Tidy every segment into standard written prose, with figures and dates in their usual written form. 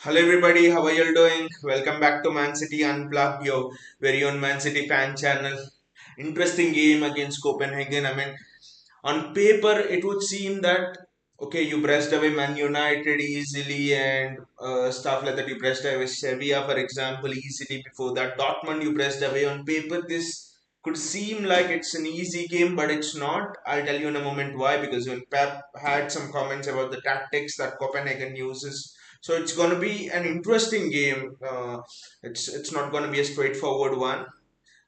Hello everybody, how are you all doing? Welcome back to Man City Unplugged, your very own Man City fan channel. Interesting game against Copenhagen. On paper, it would seem that okay, you brushed away Man United easily and stuff like that. You brushed away Sevilla, for example, easily. Before that, Dortmund you brushed away. On paper, this could seem like it's an easy game, but it's not. I'll tell you in a moment why. Because when Pep had some comments about the tactics that Copenhagen uses, so it's going to be an interesting game. It's not going to be a straightforward one.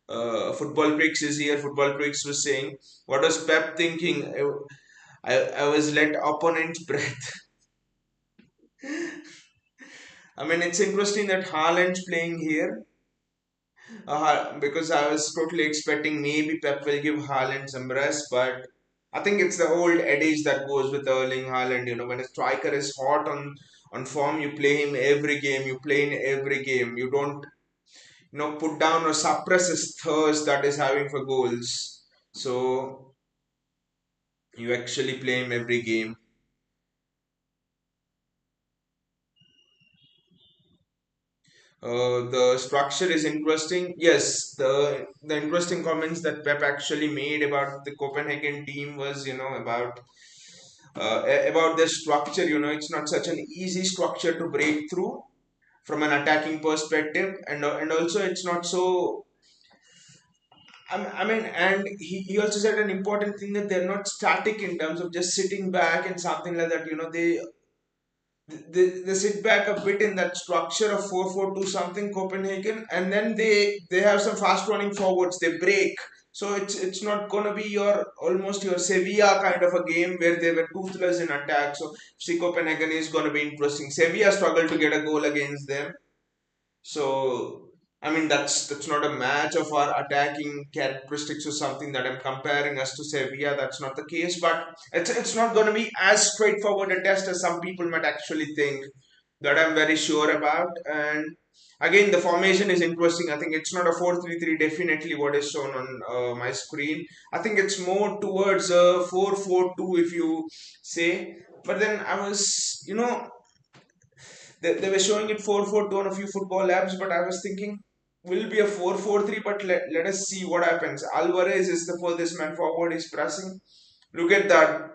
Football Pricks is here. Football Pricks was saying, what was Pep thinking? I was let opponent's breath. It's interesting that Haaland's playing here because I was totally expecting maybe Pep will give Haaland some rest, but I think it's the old adage that goes with Erling Haaland. When a striker is hot on form, you play him every game. You play in every game. You don't put down or suppress his thirst that is having for goals. So you actually play him every game. The structure is interesting. Yes, the interesting comments that Pep actually made about the Copenhagen team was, about the structure. It's not such an easy structure to break through from an attacking perspective, and also it's not so. And he also said an important thing that they're not static in terms of just sitting back and something like that. They sit back a bit in that structure of 4-4-2 something Copenhagen, and then they have some fast running forwards. They break, so it's not gonna be your almost your Sevilla kind of a game where they were toothless in attack. So see, Copenhagen is gonna be interesting. Sevilla struggled to get a goal against them, so that's not a match of our attacking characteristics or something that I'm comparing us to Sevilla. That's not the case, but it's not going to be as straightforward a test as some people might actually think. That I'm very sure about. And again, the formation is interesting. I think it's not a 4-3-3. Definitely, what is shown on my screen. I think it's more towards a 4-4-2 if you say. But then I was, they were showing it 4-4-2 on a few football labs, but I was thinking, will it be a 4-4-3? But let us see what happens. Alvarez is the furthest man forward, he's pressing. Look at that.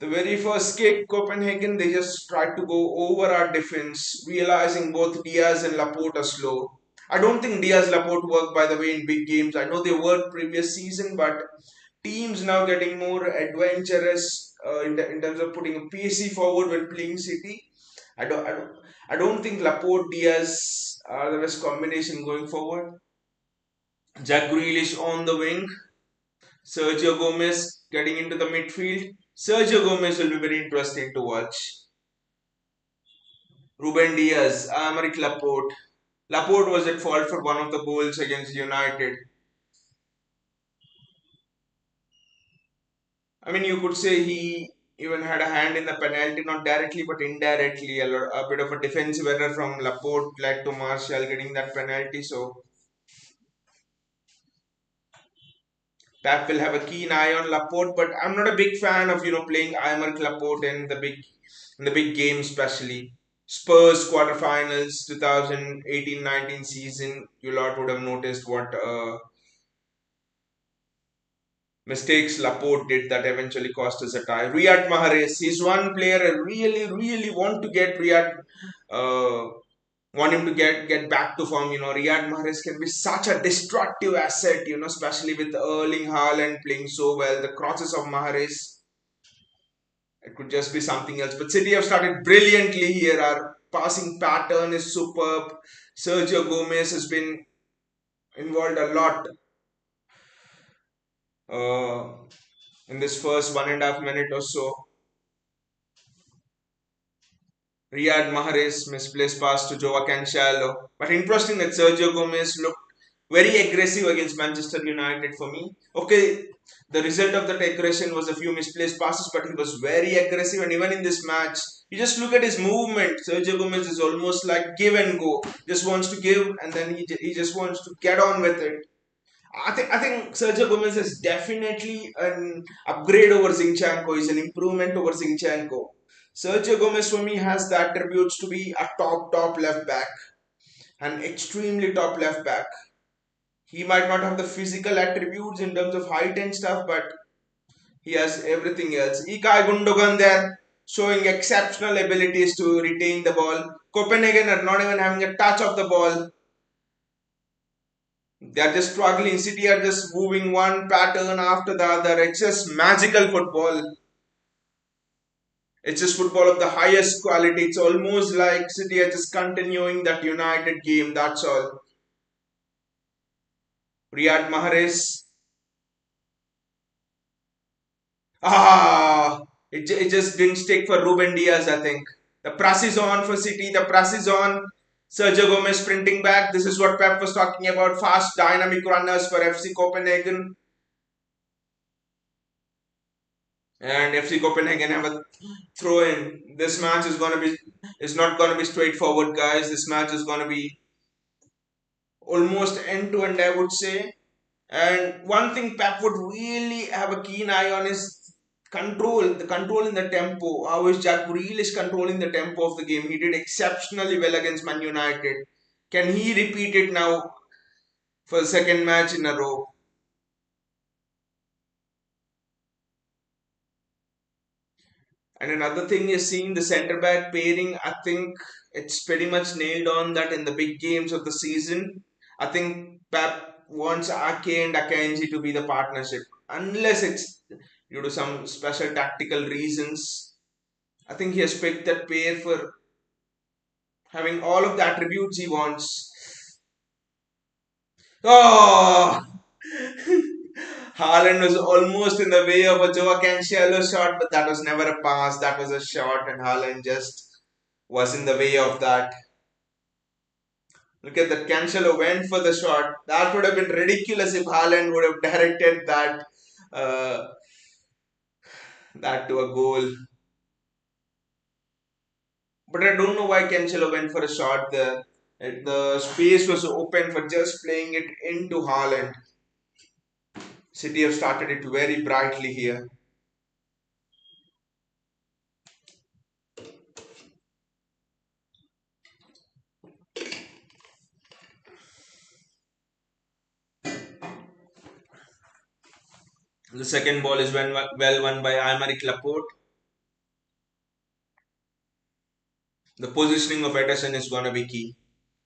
The very first kick, Copenhagen, they just tried to go over our defense, realizing both Diaz and Laporte are slow. I don't think Diaz Laporte work, by the way, in big games. I know they worked previous season, but teams now getting more adventurous in terms of putting a PC forward when playing City. I don't think Laporte Diaz are the best combination going forward. Jack Grealish on the wing, Sergio Gomez getting into the midfield. Sergio Gomez will be very interesting to watch. Ruben Diaz, Amaric Laporte. Laporte was at fault for one of the goals against United. You could say he even had a hand in the penalty, not directly but indirectly. A bit of a defensive error from Laporte led to Martial getting that penalty. So Pep will have a keen eye on Laporte, but I'm not a big fan of playing Aymar Laporte in the big games, especially Spurs quarterfinals 2018-19 season. You lot would have noticed what mistakes Laporte did that eventually cost us a tie. Riyad Mahrez, he's one player I really, really want to get uh, want him to get back to form. Riyad Mahrez can be such a destructive asset, especially with Erling Haaland playing so well. The crosses of Mahrez, it could just be something else. But City have started brilliantly here. Our passing pattern is superb. Sergio Gomez has been involved a lot uh, in this first 1.5 minute or so. Riyad Mahrez misplaced pass to Joao Cancelo. But interesting that Sergio Gomez looked very aggressive against Manchester United for me. Okay, the result of that aggression was a few misplaced passes, but he was very aggressive. And even in this match, you just look at his movement. Sergio Gomez is almost like give and go. Just wants to give, and then he just wants to get on with it. I think Sergio Gomez is definitely an upgrade over Zinchenko. He's an improvement over Zinchenko. Sergio Gomez for me has the attributes to be a top left back, an extremely top left back. He might not have the physical attributes in terms of height and stuff, but he has everything else. Ilkay Gundogan there showing exceptional abilities to retain the ball. Copenhagen are not even having a touch of the ball. They are just struggling. City are just moving one pattern after the other. It's just magical football. It's just football of the highest quality. It's almost like City are just continuing that United game. That's all. Riyad Mahrez. It just didn't stick for Ruben Diaz, I think. The press is on for City. The press is on. Sergio Gomez sprinting back. This is what Pep was talking about. Fast, dynamic runners for FC Copenhagen. And FC Copenhagen have a throw in. This match is not gonna be straightforward, guys. This match is gonna be almost end to end, I would say. And one thing Pep would really have a keen eye on is the control in the tempo. How is Jack Grealish controlling the tempo of the game? He did exceptionally well against Man United. Can he repeat it now for the second match in a row? And another thing is seeing the centre back pairing. I think it's pretty much nailed on that in the big games of the season. I think Pep wants Ake and Akanji to be the partnership. Unless it's due to some special tactical reasons. I think he has picked that pair for having all of the attributes he wants. Oh! Haaland was almost in the way of a Joao Cancelo shot, but that was never a pass. That was a shot, and Haaland just was in the way of that. Look at that. Cancelo went for the shot. That would have been ridiculous if Haaland would have directed uh, that to a goal. But I don't know why Cancelo went for a shot there. The space was open for just playing it into Haaland. City have started it very brightly here. The second ball is well won by Aymeric Laporte. The positioning of Ederson is going to be key.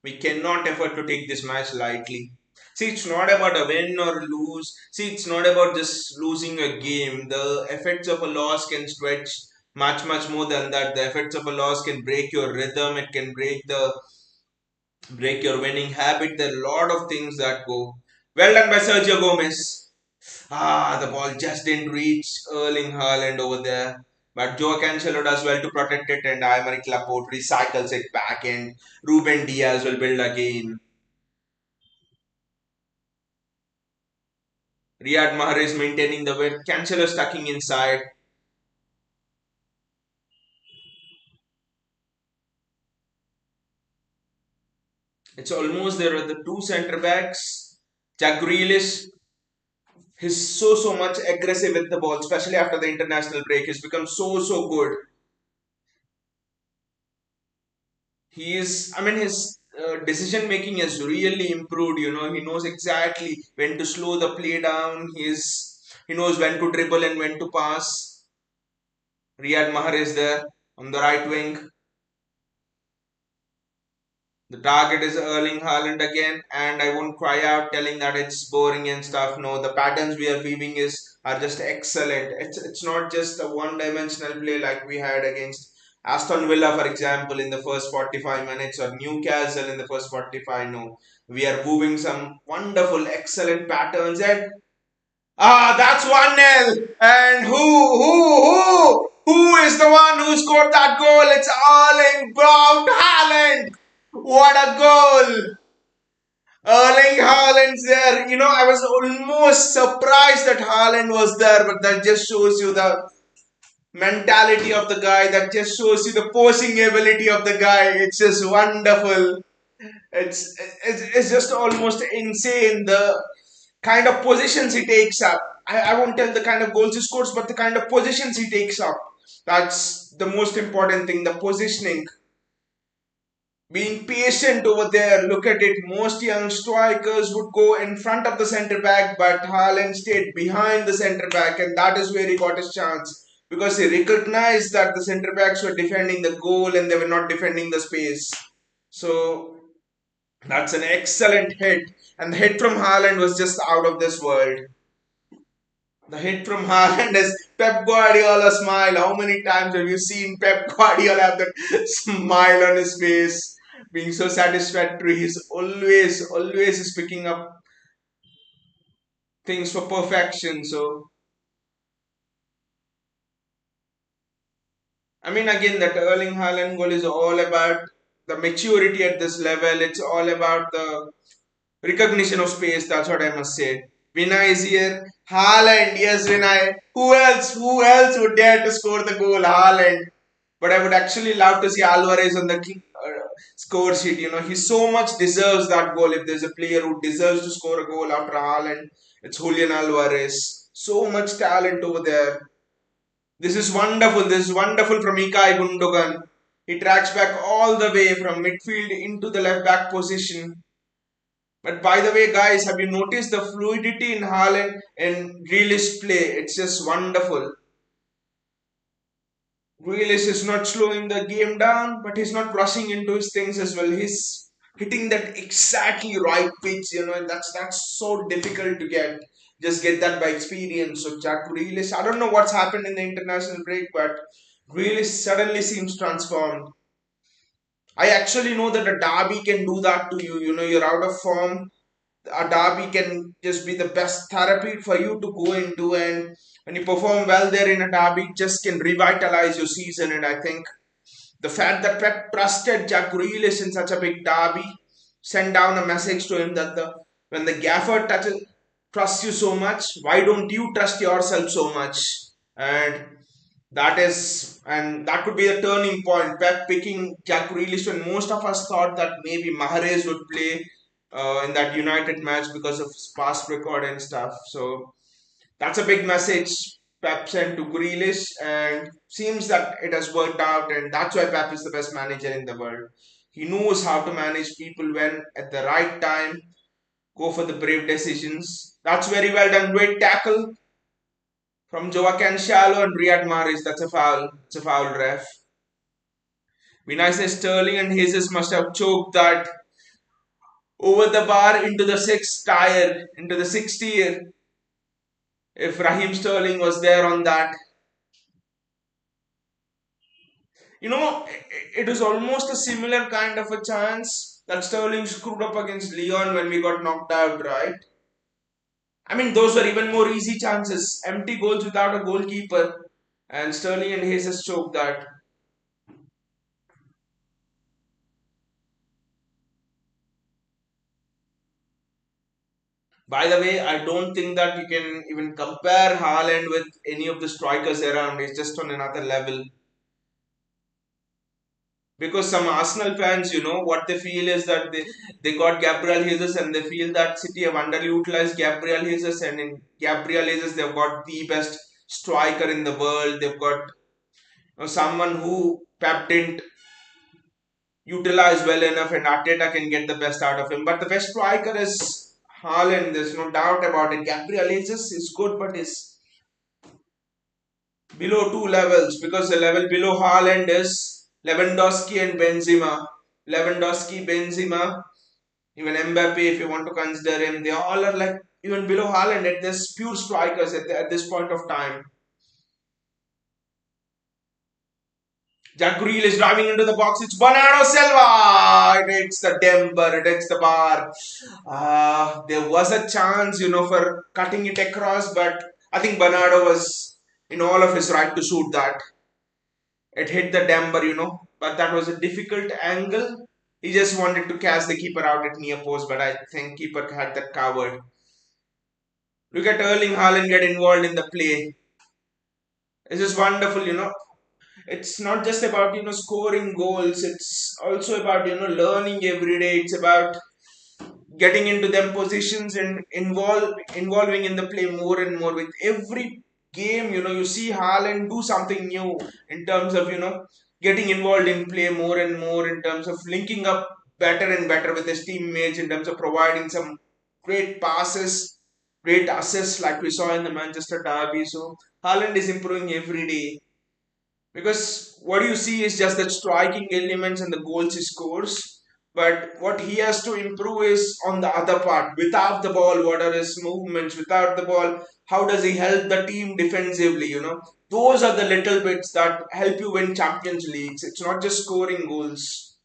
We cannot afford to take this match lightly. See, it's not about a win or lose. See, it's not about just losing a game. The effects of a loss can stretch much more than that. The effects of a loss can break your rhythm. It can break your winning habit. There are a lot of things that go. Well done by Sergio Gomez. The ball just didn't reach Erling Haaland over there. But Joe Cancelo does well to protect it, and Aymeric Laporte recycles it back, and Ruben Diaz will build again. Riyad Mahrez maintaining the win. Cancelo stucking inside. It's almost there are the two centre backs. Jack Grealish, he's so much aggressive with the ball, especially after the international break. He's become so good. His decision making has really improved. He knows exactly when to slow the play down. He knows when to dribble and when to pass. Riyad Mahrez there on the right wing. The target is Erling Haaland again, and I won't cry out telling that it's boring and stuff. No, the patterns we are weaving are just excellent. It's not just a one-dimensional play like we had against Aston Villa, for example, in the first 45 minutes, or Newcastle in the first 45. No, we are moving some wonderful, excellent patterns, and that's 1-0. And who is the one who scored that goal? It's Erling Braut Haaland. What a goal! Erling Haaland's there. I was almost surprised that Haaland was there, but that just shows you the mentality of the guy. That just shows you the posing ability of the guy. It's just wonderful. It's just almost insane the kind of positions he takes up. I won't tell the kind of goals he scores, but the kind of positions he takes up. That's the most important thing, the positioning. Being patient over there, look at it. Most young strikers would go in front of the centre back, but Haaland stayed behind the centre back, and that is where he got his chance because he recognized that the centre backs were defending the goal and they were not defending the space. So that's an excellent hit, and the hit from Haaland was just out of this world. The hit from Haaland is Pep Guardiola smile. How many times have you seen Pep Guardiola have that smile on his face, being so satisfactory? He's always is picking up things for perfection. So, I mean, again, that Erling Haaland goal is all about the maturity at this level. It's all about the recognition of space. That's what I must say. Vinay is here. Haaland, yes, Vinay. Who else? Who else would dare to score the goal? Haaland. But I would actually love to see Alvarez on the score sheet. You know, he so much deserves that goal. If there's a player who deserves to score a goal after Haaland, it's Julian Alvarez. So much talent over there. This is wonderful. This is wonderful from Ilkay Gundogan. He tracks back all the way from midfield into the left back position. But by the way, guys, have you noticed the fluidity in Haaland and Grealish play? It's just wonderful. Grealish is not slowing the game down, but he's not rushing into his things as well. He's hitting that exactly right pitch, you know, and that's so difficult to get. Just get that by experience. So Jack Grealish, I don't know what's happened in the international break, but Grealish suddenly seems transformed. I actually know that a derby can do that to you. You know, you're out of form. A derby can just be the best therapy for you to go into, and when you perform well there in a derby, it just can revitalize your season. And I think the fact that Pep trusted Jack Grealish in such a big derby sent down a message to him that the when the gaffer trusts you so much, why don't you trust yourself so much? And that could be a turning point. Pep picking Jack Grealish when most of us thought that maybe Mahrez would play in that United match because of his past record and stuff. So that's a big message Pep sent to Grealish, and seems that it has worked out, and that's why Pep is the best manager in the world. He knows how to manage people when at the right time, go for the brave decisions. That's very well done. Great tackle from Joaquin Shallow and Riyad Mahrez. That's a foul. It's a foul, ref. Vinay says Sterling and Jesus must have choked that over the bar into the sixth tire, into the sixth tier. If Raheem Sterling was there on that, you know, it was almost a similar kind of a chance that Sterling screwed up against Leon when we got knocked out, right? I mean, those were even more easy chances. Empty goals without a goalkeeper, and Sterling and Jesus choked that. By the way, I don't think that you can even compare Haaland with any of the strikers around. He's just on another level. Because some Arsenal fans, you know, what they feel is that they got Gabriel Jesus and they feel that City have underutilized Gabriel Jesus, and in Gabriel Jesus they've got the best striker in the world. They've got someone who Pep didn't utilize well enough, and Arteta can get the best out of him. But the best striker is Haaland. There's no doubt about it. Gabriel Jesus is good, but is below two levels, because the level below Haaland is Lewandowski and Benzema. Lewandowski, Benzema, even Mbappe, if you want to consider him, they all are like even below Haaland. At this pure strikers at this point of time. Jack Grealish is driving into the box. It's Bernardo Silva. It hits the temper. It hits the bar. There was a chance, you know, for cutting it across, but I think Bernardo was in all of his right to shoot that. It hit the damper, you know, but that was a difficult angle. He just wanted to catch the keeper out at near post, but I think keeper had that covered. Look at Erling Haaland get involved in the play. It's just wonderful, you know. It's not just about, you know, scoring goals. It's also about, you know, learning every day. It's about getting into them positions and involving in the play more and more with every game, you see Haaland do something new in terms of, getting involved in play more and more, in terms of linking up better and better with his teammates, in terms of providing some great passes, great assists like we saw in the Manchester derby. So Haaland is improving every day, because what you see is just the striking elements and the goals he scores. But what he has to improve is on the other part. Without the ball, what are his movements? Without the ball, how does he help the team defensively? Those are the little bits that help you win Champions Leagues. It's not just scoring goals.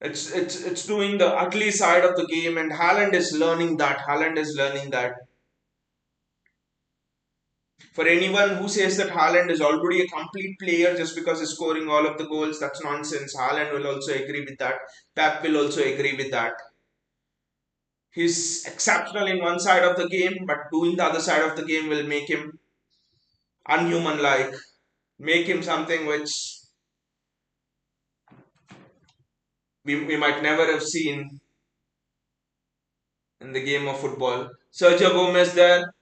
It's doing the ugly side of the game, and Haaland is learning that. Haaland is learning that. For anyone who says that Haaland is already a complete player just because he's scoring all of the goals, that's nonsense. Haaland will also agree with that. Pep will also agree with that. He's exceptional in one side of the game, but doing the other side of the game will make him unhuman like, make him something which we might never have seen in the game of football. Sergio Gomez there,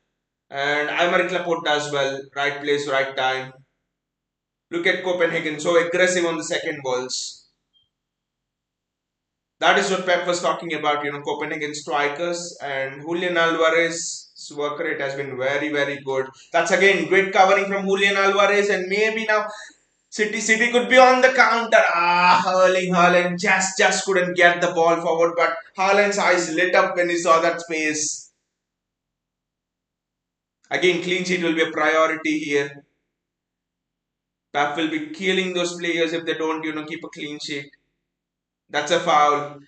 and Aymeric Laporte as well. Right place, right time. Look at Copenhagen, so aggressive on the second balls. That is what Pep was talking about, Copenhagen strikers, and Julian Alvarez's work rate has been very, very good. That's again great covering from Julian Alvarez, and maybe now City could be on the counter. Erling Haaland just couldn't get the ball forward, but Haaland's eyes lit up when he saw that space. Again, clean sheet will be a priority here. Pep will be killing those players if they don't, keep a clean sheet. That's a foul.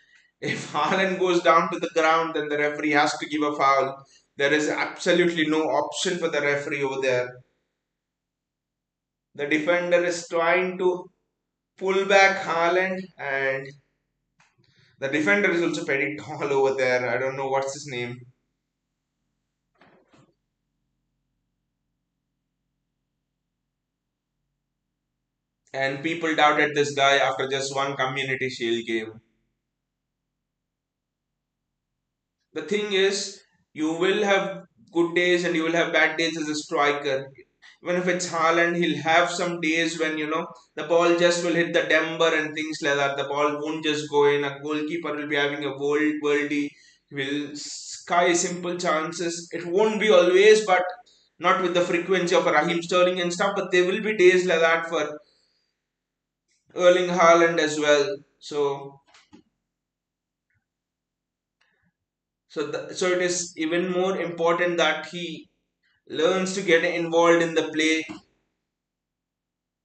If Haaland goes down to the ground, then the referee has to give a foul. There is absolutely no option for the referee over there. The defender is trying to pull back Haaland, and the defender is also pretty tall over there. I don't know what's his name. And people doubted this guy after just one Community Shield game. The thing is, you will have good days and you will have bad days as a striker. Even if it's Haaland, he'll have some days when the ball just will hit the Denver and things like that. The ball won't just go in. A goalkeeper will be having a worldy, will sky simple chances. It won't be always, but not with the frequency of Raheem Sterling and stuff. But there will be days like that for Erling Haaland as well. So it is even more important that he learns to get involved in the play.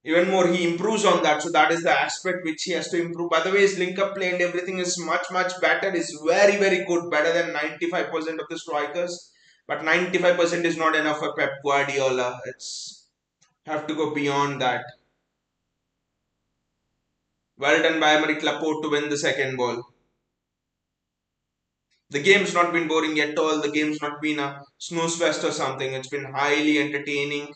Even more, he improves on that. So that is the aspect which he has to improve. By the way, his link up play and everything is much better. Is very very good, better than 95% of the strikers. But 95% is not enough for Pep Guardiola. It's have to go beyond that. Well done by Aymeric Laporte to win the second ball. The game's not been boring at all. The game's not been a snooze fest or something. It's been highly entertaining.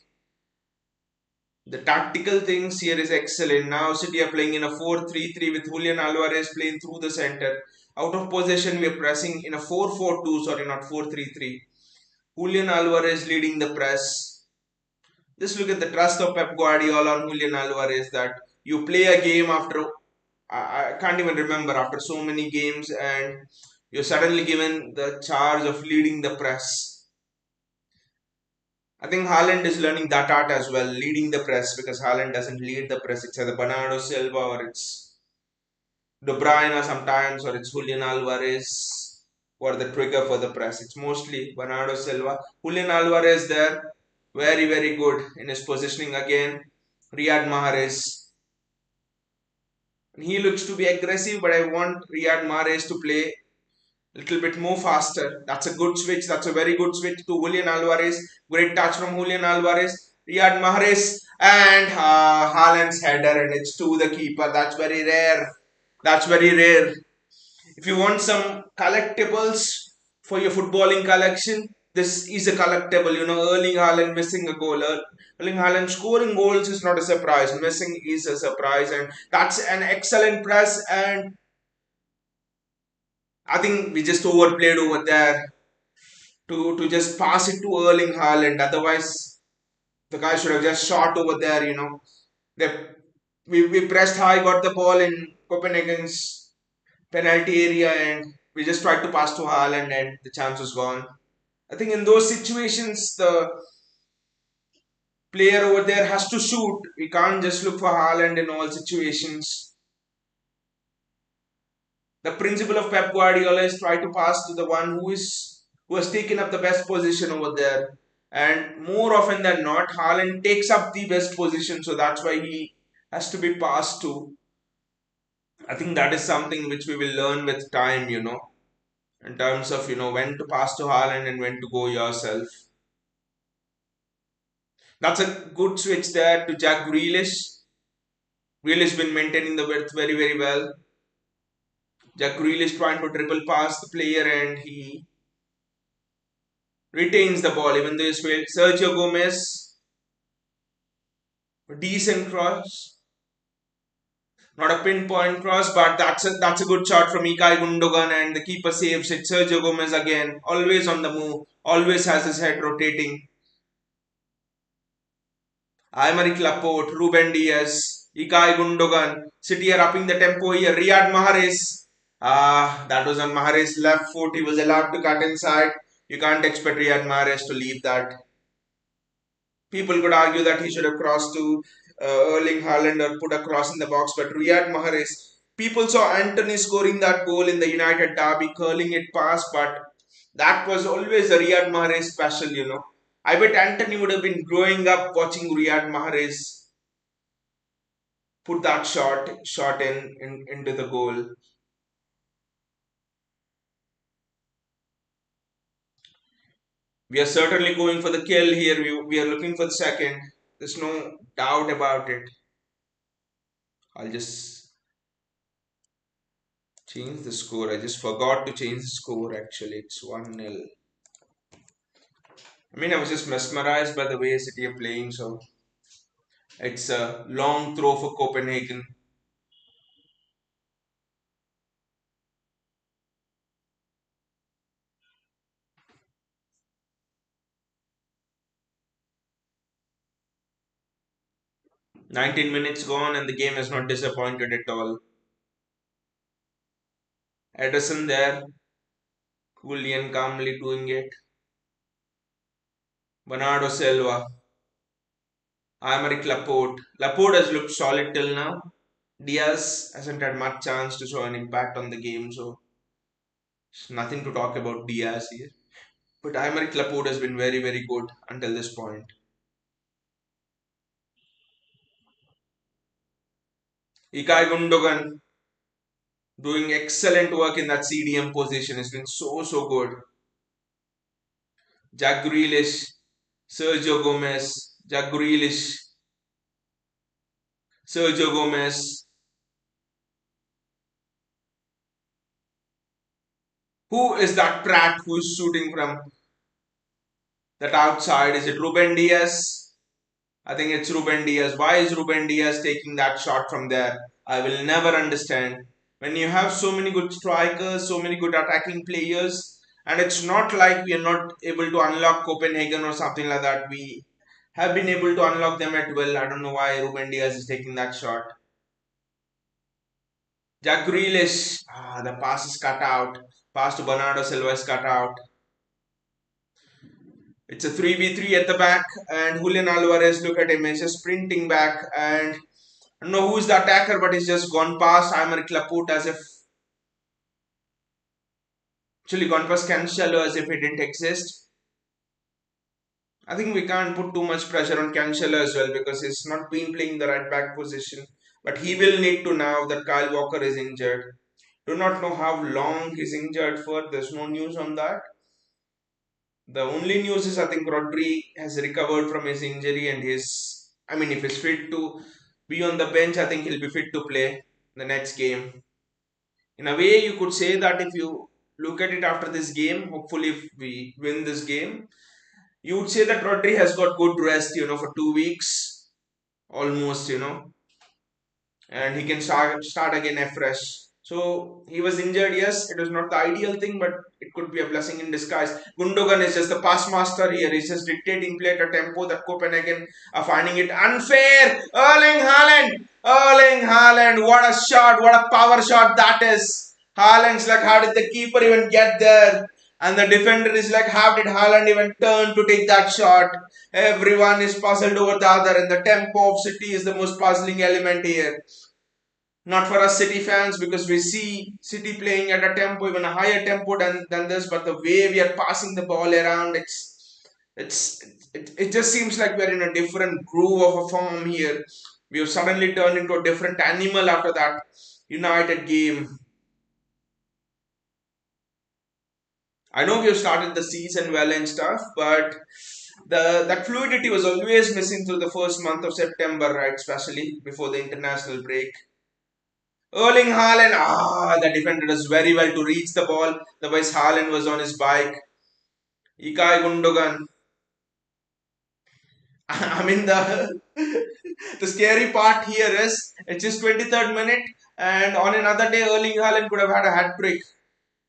The tactical things here is excellent. Now City are playing in a 4-3-3 with Julian Alvarez playing through the center. Out of possession, we are pressing in a 4-4-2, sorry, not 4-3-3. Julian Alvarez leading the press. Just look at the trust of Pep Guardiola on Julian Alvarez, that you play a game after, I can't even remember, after so many games, and you're suddenly given the charge of leading the press. I think Haaland is learning that art as well, leading the press, because Haaland doesn't lead the press. It's either Bernardo Silva or it's De Bruyne sometimes, or it's Julian Alvarez for the trigger for the press. It's mostly Bernardo Silva. Julian Alvarez there, very very good in his positioning again. Riyad Mahrez. He looks to be aggressive, but I want Riyad Mahrez to play little bit more faster. That's a good switch. That's a very good switch to Julian Alvarez. Great touch from Julian Alvarez. Riyad Mahrez and Haaland's header, and it's to the keeper. That's very rare. That's very rare. If you want some collectibles for your footballing collection, this is a collectible. Erling Haaland missing a goal. Erling Haaland scoring goals is not a surprise. Missing is a surprise, and that's an excellent press. And I think we just overplayed over there to just pass it to Erling Haaland. Otherwise, The guy should have just shot over there, They, we pressed high, got the ball in Copenhagen's penalty area, and we just tried to pass to Haaland, and the chance was gone. I think in those situations, the player over there has to shoot. We can't just look for Haaland in all situations. The principle of Pep Guardiola is try to pass to the one who has taken up the best position over there. And more often than not, Haaland takes up the best position, so that's why he has to be passed to. I think that is something which we will learn with time, in terms of when to pass to Haaland and when to go yourself. That's a good switch there to Jack Grealish. Grealish been maintaining the width very very well. Jack Grealish trying to dribble past the player and he retains the ball even though he's failed. Sergio Gomez, a decent cross, not a pinpoint cross, but that's a good shot from Ilkay Gundogan and the keeper saves it. Sergio Gomez again, always on the move, always has his head rotating. Aymeric Laporte, Ruben Diaz, Ilkay Gundogan, City are upping the tempo here. Riyad Mahrez, that was on Mahrez' left foot. He was allowed to cut inside. You can't expect Riyad Mahrez to leave that. People could argue that he should have crossed to Erling Haaland or put a cross in the box, but Riyad Mahrez. People saw Anthony scoring that goal in the United derby, curling it past, but that was always a Riyad Mahrez special. I bet Anthony would have been growing up watching Riyad Mahrez put that shot into the goal. We are certainly going for the kill here. We are looking for the second. There's no doubt about it. I'll just change the score. I just forgot to change the score actually. It's 1-0. I mean, I was just mesmerized by the way City are playing. So it's a long throw for Copenhagen. 19 minutes gone and the game has not disappointed at all. Edison there, coolly and calmly doing it. Bernardo Silva, Aymeric Laporte. Laporte has looked solid till now. Diaz hasn't had much chance to show an impact on the game, so nothing to talk about Diaz here. But Aymeric Laporte has been very, very good until this point. Ilkay Gundogan doing excellent work in that CDM position. It's been so good. Jack Grealish, Sergio Gomez, Jack Grealish, Sergio Gomez. Who is that Pratt who's shooting from that outside? Is it Ruben Diaz? I think it's Ruben Diaz. Why is Ruben Diaz taking that shot from there? I will never understand. When you have so many good strikers, so many good attacking players, and it's not like we are not able to unlock Copenhagen or something like that. We have been able to unlock them at will. I don't know why Ruben Diaz is taking that shot. Jack Grealish, the pass is cut out. Pass to Bernardo Silva is cut out. It's a 3v3 at the back, and Julian Alvarez, look at him, he's just sprinting back. And I don't know who's the attacker, but he's just gone past Aymeric Laporte as if actually gone past Cancelo as if he didn't exist. I think we can't put too much pressure on Cancelo as well because he's not been playing the right back position. But he will need to now that Kyle Walker is injured. Do not know how long he's injured for. There's no news on that. The only news is I think Rodri has recovered from his injury and I mean, if he's fit to be on the bench, I think he'll be fit to play the next game. In a way, you could say that if you look at it after this game, hopefully, if we win this game, you would say that Rodri has got good rest, for 2 weeks almost, and he can start again afresh. So he was injured, yes, it was not the ideal thing, but it could be a blessing in disguise. Gundogan is just the pass master here. He's just dictating play at a tempo that Copenhagen are finding it unfair. Erling Haaland, what a shot, what a power shot that is. Haaland's like, how did the keeper even get there? And the defender is like, how did Haaland even turn to take that shot? Everyone is puzzled over the other, and the tempo of City is the most puzzling element here. Not for us City fans, because we see City playing at a tempo, even a higher tempo than this, but the way we are passing the ball around, it's it just seems like we're in a different groove of a form here. We have suddenly turned into a different animal after that United game. I know we have started the season well and stuff, but the that fluidity was always missing through the first month of September, right? Especially before the international break. Erling Haaland, the defender does very well to reach the ball. Otherwise, Haaland was on his bike. Ikai Gundogan. I mean, the scary part here is it's his 23rd minute, and on another day, Erling Haaland could have had a hat trick.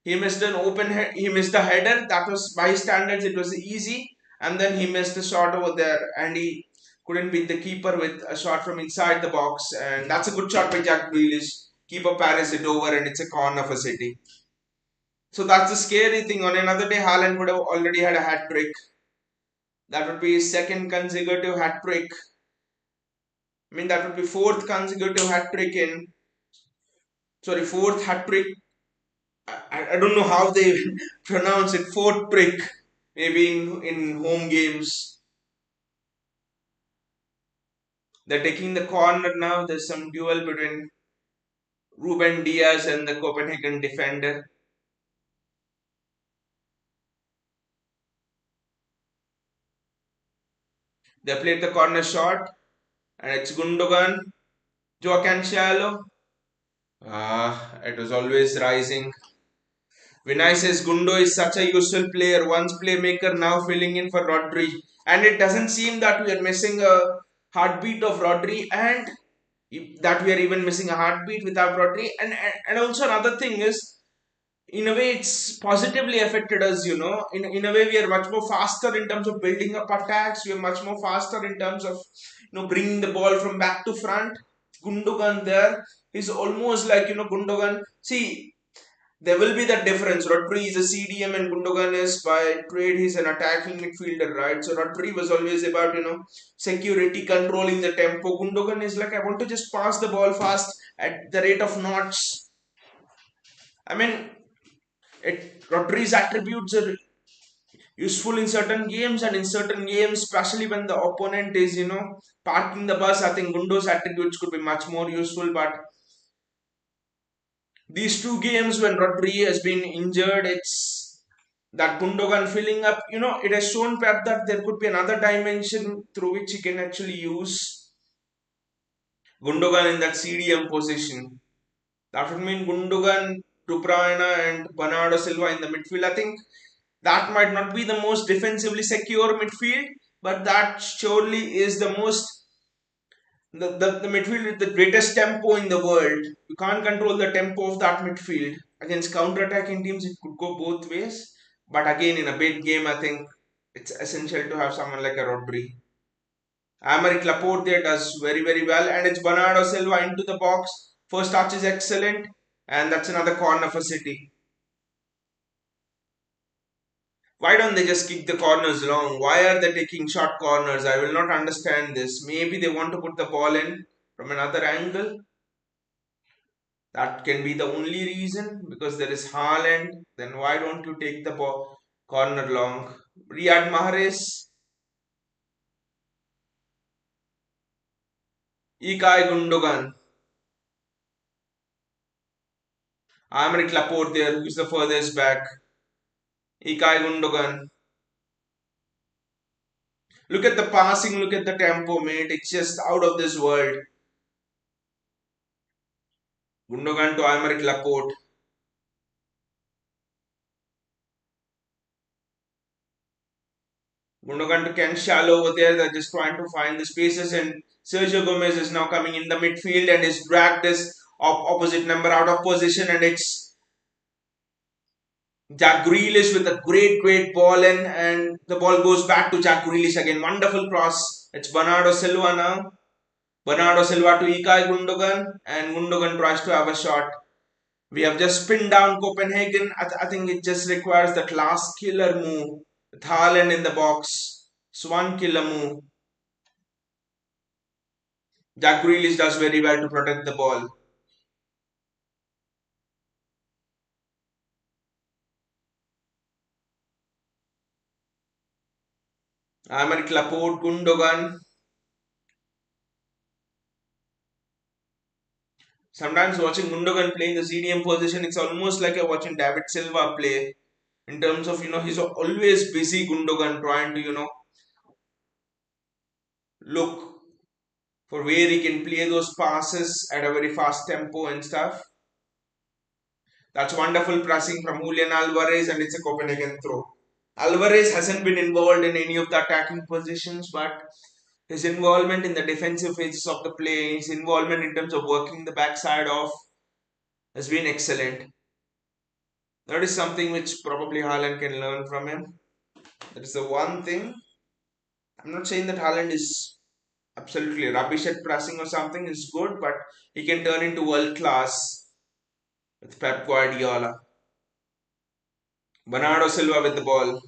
He missed an open head. He missed a header. That was by standards. It was easy, and then he missed a shot over there, and he couldn't beat the keeper with a shot from inside the box. And that's a good shot by Jack Grealish. Keeper Paris it over, and it's a corner for City. So that's the scary thing. On another day, Haaland would have already had a hat trick. That would be his second consecutive hat trick. I mean, that would be fourth consecutive hat trick in. Sorry, fourth hat trick. I don't know how they pronounce it. Fourth trick. Maybe in home games. They're taking the corner now. There's some duel between Ruben Diaz and the Copenhagen defender. They played the corner shot, and it's Gundogan, Joe Cancelo. It was always rising. Vinay says Gundo is such a useful player, once playmaker, now filling in for Rodri. And it doesn't seem that we are missing a heartbeat of Rodri, and that we are even missing a heartbeat without Rodri. And also another thing is, in a way, it's positively affected us, In a way, we are much more faster in terms of building up attacks. We are much more faster in terms of, bringing the ball from back to front. Gundogan there is almost like, Gundogan. See, there will be that difference. Rodri is a CDM and Gundogan is by trade, he's an attacking midfielder, right? So Rodri was always about, security, controlling the tempo. Gundogan is like, I want to just pass the ball fast at the rate of knots. I mean, Rodri's attributes are useful in certain games, and in certain games, especially when the opponent is, parking the bus, I think Gundo's attributes could be much more useful, but these two games when Rodri has been injured, it's that Gundogan filling up. It has shown Pep that there could be another dimension through which he can actually use Gundogan in that CDM position. That would mean Gundogan, De Bruyne, and Bernardo Silva in the midfield. I think that might not be the most defensively secure midfield, but that surely is the most the midfield with the greatest tempo in the world. You can't control the tempo of that midfield. Against counter-attacking teams, it could go both ways. But again, in a big game, I think it's essential to have someone like a Rodri. Aymeric Laporte there does very, very well. And it's Bernardo Silva into the box. First touch is excellent. And that's another corner for City. Why don't they just kick the corners long? Why are they taking short corners? I will not understand this. Maybe they want to put the ball in from another angle. That can be the only reason, because there is Haaland. Then why don't you take the ball corner long? Riyad Mahrez, Ikai Gundogan, Aymeric Laporte there, who's the furthest back. Ikai Gundogan. Look at the passing, look at the tempo, mate. It's just out of this world. Gundogan to Aymeric Laporte. Gundogan to Ken Shallow over there. They're just trying to find the spaces, and Sergio Gomez is now coming in the midfield and is dragged this opposite number out of position, and it's Jack Grealish with a great ball in, and the ball goes back to Jack Grealish again. Wonderful cross. It's Bernardo Silva now. Bernardo Silva to Ilkay Gundogan, and Gundogan tries to have a shot. We have just pinned down Copenhagen. I think it just requires that last killer move with Haaland in the box. It's one killer move. Jack Grealish does very well to protect the ball. Aymeric Laporte, Gundogan. Sometimes watching Gundogan play in the CDM position, it's almost like you're watching David Silva play. In terms of, he's always busy, Gundogan, trying to, look for where he can play those passes at a very fast tempo and stuff. That's wonderful pressing from Julian Alvarez, and it's a Copenhagen throw. Alvarez hasn't been involved in any of the attacking positions, but his involvement in the defensive phases of the play, his involvement in terms of working the backside off, has been excellent. That is something which probably Haaland can learn from him. That is the one thing. I'm not saying that Haaland is absolutely rubbish at pressing or something. Is good, but he can turn into world class with Pep Guardiola. Bernardo Silva with the ball.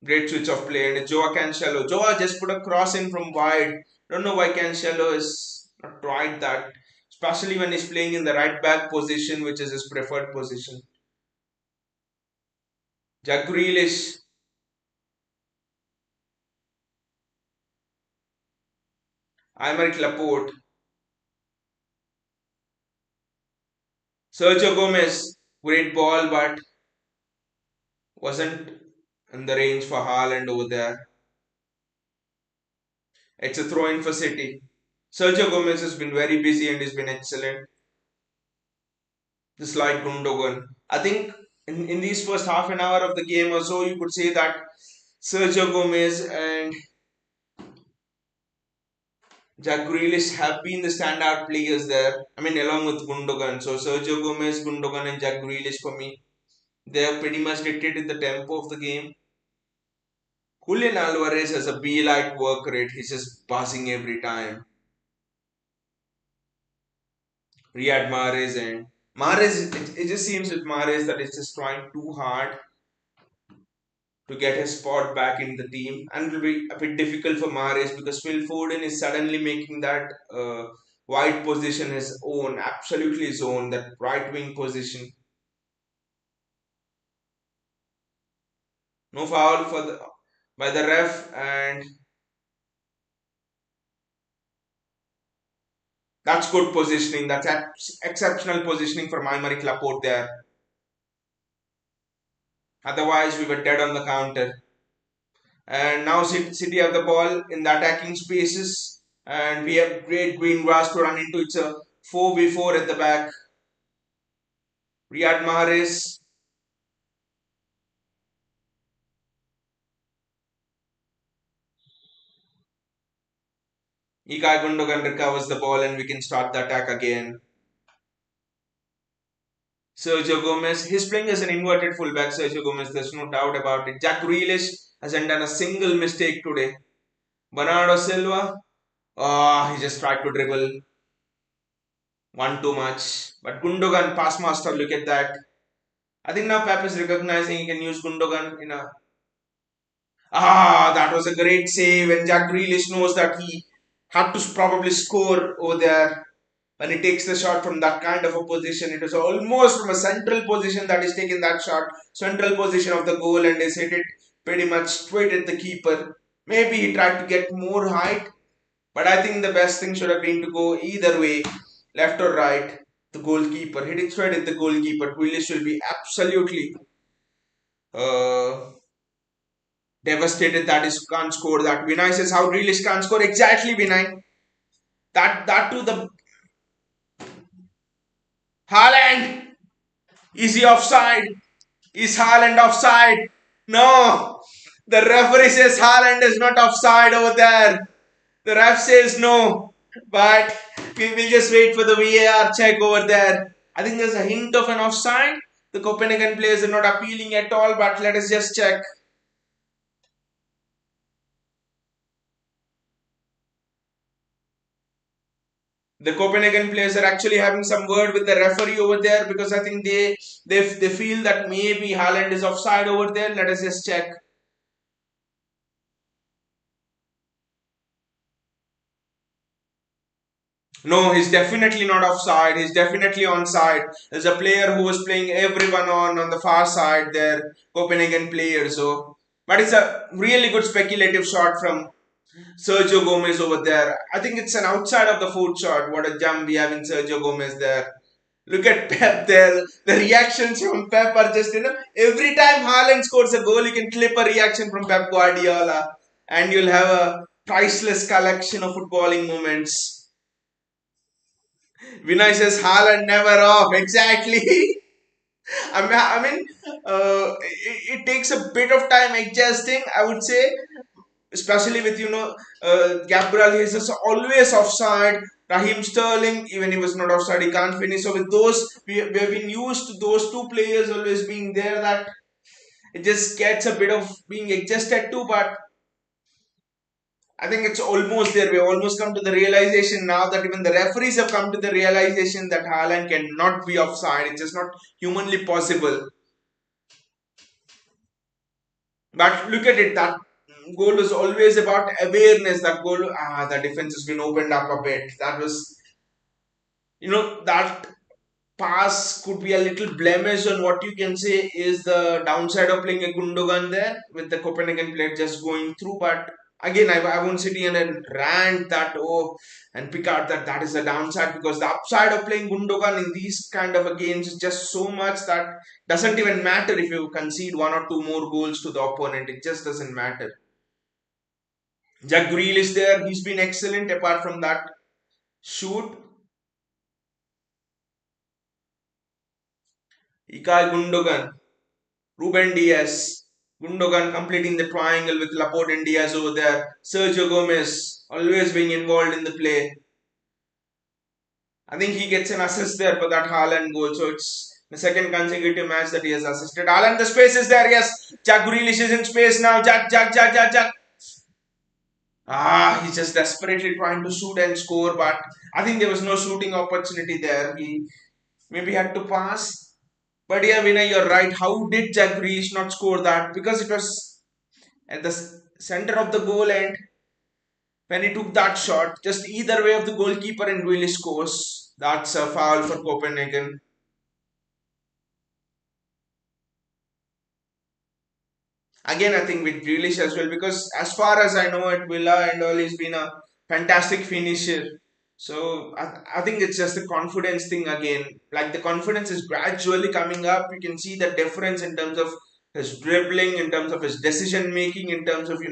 Great switch of play, and it's Joao Cancelo. Joao just put a cross in from wide. Don't know why Cancelo is not tried that, especially when he's playing in the right back position, which is his preferred position. Jack Grealish. Aymeric Laporte. Sergio Gomez. Great ball, but wasn't in the range for Haaland over there. It's a throw in for City. Sergio Gomez has been very busy and has been excellent. Just like Gundogan. I think in these first half an hour of the game or so, you could say that Sergio Gomez and Jack Grealish have been the standout players there. I mean, along with Gundogan. So Sergio Gomez, Gundogan, and Jack Grealish for me, they have pretty much dictated the tempo of the game. Julian Alvarez has a bee-like work rate. He's just buzzing every time. Riyad Mahrez and Mahrez, it just seems with Mahrez that it's just trying too hard to get his spot back in the team, and it will be a bit difficult for Mahrez because Phil Foden is suddenly making that wide position his own, absolutely his own, that right wing position. No foul for the by the ref, and that's good positioning. That's exceptional positioning for Aymeric Laporte there. Otherwise, we were dead on the counter. And now City have the ball in the attacking spaces, and we have great green grass to run into. It's a 4v4 at the back. Riyad Mahrez. Ilkay Gundogan recovers the ball, and we can start the attack again. Sergio Gomez, he's playing as an inverted fullback. Sergio Gomez, there's no doubt about it. Jack Grealish hasn't done a single mistake today. Bernardo Silva, he just tried to dribble one too much. But Gundogan, pass master, look at that. I think now Pep is recognizing he can use Gundogan in a. That was a great save, and Jack Grealish knows that he had to probably score over there when he takes the shot from that kind of a position. It was almost from a central position that he's taken that shot, central position of the goal, and he's hit it pretty much straight at the keeper. Maybe he tried to get more height, but I think the best thing should have been to go either way, left or right. The goalkeeper hit it straight at the goalkeeper. Grealish will be absolutely uh, devastated that he can't score that. Vinay says how Grealish can't score. Exactly, Vinay. That to the Haaland. Is he offside? Is Haaland offside? No. The referee says Haaland is not offside over there. The ref says no. But We'll just wait for the VAR check over there. I think there's a hint of an offside. The Copenhagen players are not appealing at all, but let us just check. The Copenhagen players are actually having some word with the referee over there because I think they feel that maybe Haaland is offside over there. Let us just check. No, he's definitely not offside. He's definitely onside. There's a player who was playing everyone on the far side there, Copenhagen player. So, but it's a really good speculative shot from Sergio Gomez over there. I think it's an outside of the foot shot. What a jump we have in Sergio Gomez there. Look at Pep there. The reactions from Pep are just, every time Haaland scores a goal, you can clip a reaction from Pep Guardiola and you'll have a priceless collection of footballing moments. Vinay says Haaland never off. Exactly. I mean, it takes a bit of time adjusting, I would say, especially with Gabriel Jesus always offside. Raheem Sterling, even he was not offside, he can't finish. So with those, we have been used to those two players always being there. That it just gets a bit of being adjusted to, but I think it's almost there. We've almost come to the realization now that even the referees have come to the realization that Haaland cannot be offside. It's just not humanly possible. But look at it, that goal was always about awareness. That goal, the defense has been opened up a bit. That was, that pass could be a little blemish on what you can say is the downside of playing a Gundogan there with the Copenhagen player just going through. But again, I won't sit here and rant that, and pick out that that is the downside, because the upside of playing Gundogan in these kind of a games is just so much that doesn't even matter if you concede one or two more goals to the opponent. It just doesn't matter. Jack Grealish there, he's been excellent apart from that shoot. Ilkay Gundogan, Ruben Diaz, Gundogan completing the triangle with Laporte and Diaz over there. Sergio Gomez always being involved in the play. I think he gets an assist there for that Haaland goal. So it's the second consecutive match that he has assisted. Haaland, the space is there. Yes, Jack Grealish is in space now. Jack. He's just desperately trying to shoot and score, but I think there was no shooting opportunity there. He maybe had to pass. But yeah, Vinay, you're right. How did Jack Grealish not score that? Because it was at the center of the goal, and when he took that shot, just either way of the goalkeeper and Grealish scores. That's a foul for Copenhagen. Again, I think with Grealish as well, because as far as I know, at Villa and all, he's been a fantastic finisher. So I think it's just the confidence thing again. Like the confidence is gradually coming up. You can see the difference in terms of his dribbling, in terms of his decision making, in terms of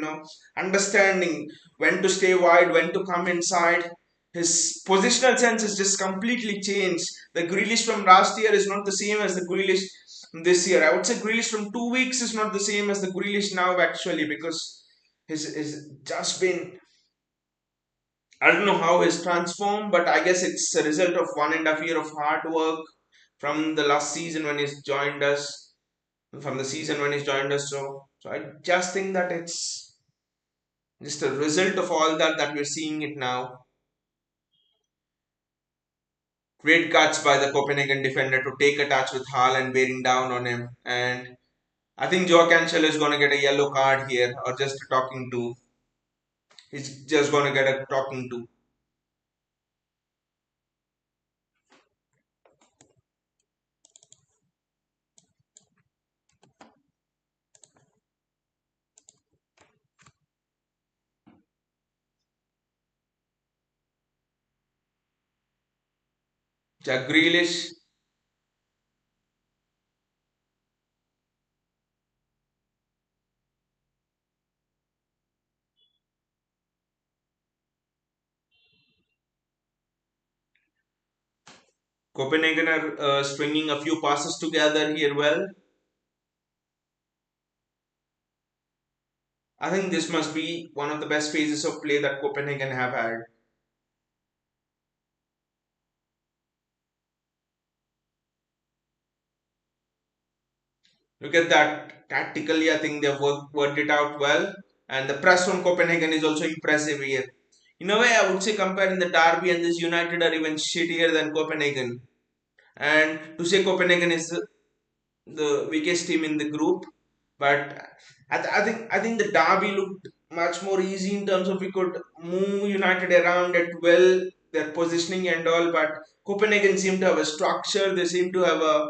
understanding when to stay wide, when to come inside. His positional sense has just completely changed. The Grealish from last year is not the same as the Grealish this year. I would say Grealish from 2 weeks is not the same as the Grealish now actually, because his just been, I don't know how he's transformed, but I guess it's a result of 1.5 year of hard work from the last season when he's joined us, from the season when he's joined us. So I just think that it's just a result of all that we're seeing it now. Great cuts by the Copenhagen defender to take a touch with Haaland bearing down on him, and I think Joe Cancel is going to get a yellow card here, or just a talking to. He's just going to get a talking to. Jack Grealish. Copenhagen are stringing a few passes together here well. I think this must be one of the best phases of play that Copenhagen have had. Look at that. Tactically, I think they've worked it out well. And the press from Copenhagen is also impressive here. In a way, I would say comparing the Derby and this United are even shittier than Copenhagen. And to say Copenhagen is the weakest team in the group, but I think the Derby looked much more easy in terms of we could move United around it well, their positioning and all. But Copenhagen seemed to have a structure. They seem to have a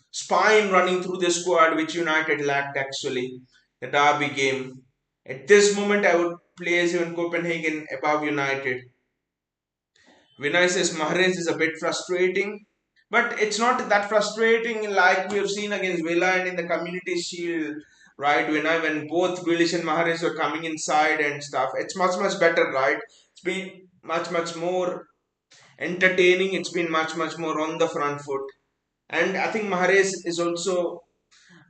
spine running through the squad, which United lacked actually. The Derby game. At this moment, I would place even Copenhagen above United. Vinicius Mahrez is a bit frustrating, but it's not that frustrating like we have seen against Villa and in the Community Shield, right? When both Grealish and Mahrez were coming inside and stuff, it's much better, right? It's been much more entertaining. It's been much more on the front foot, and I think Mahrez is also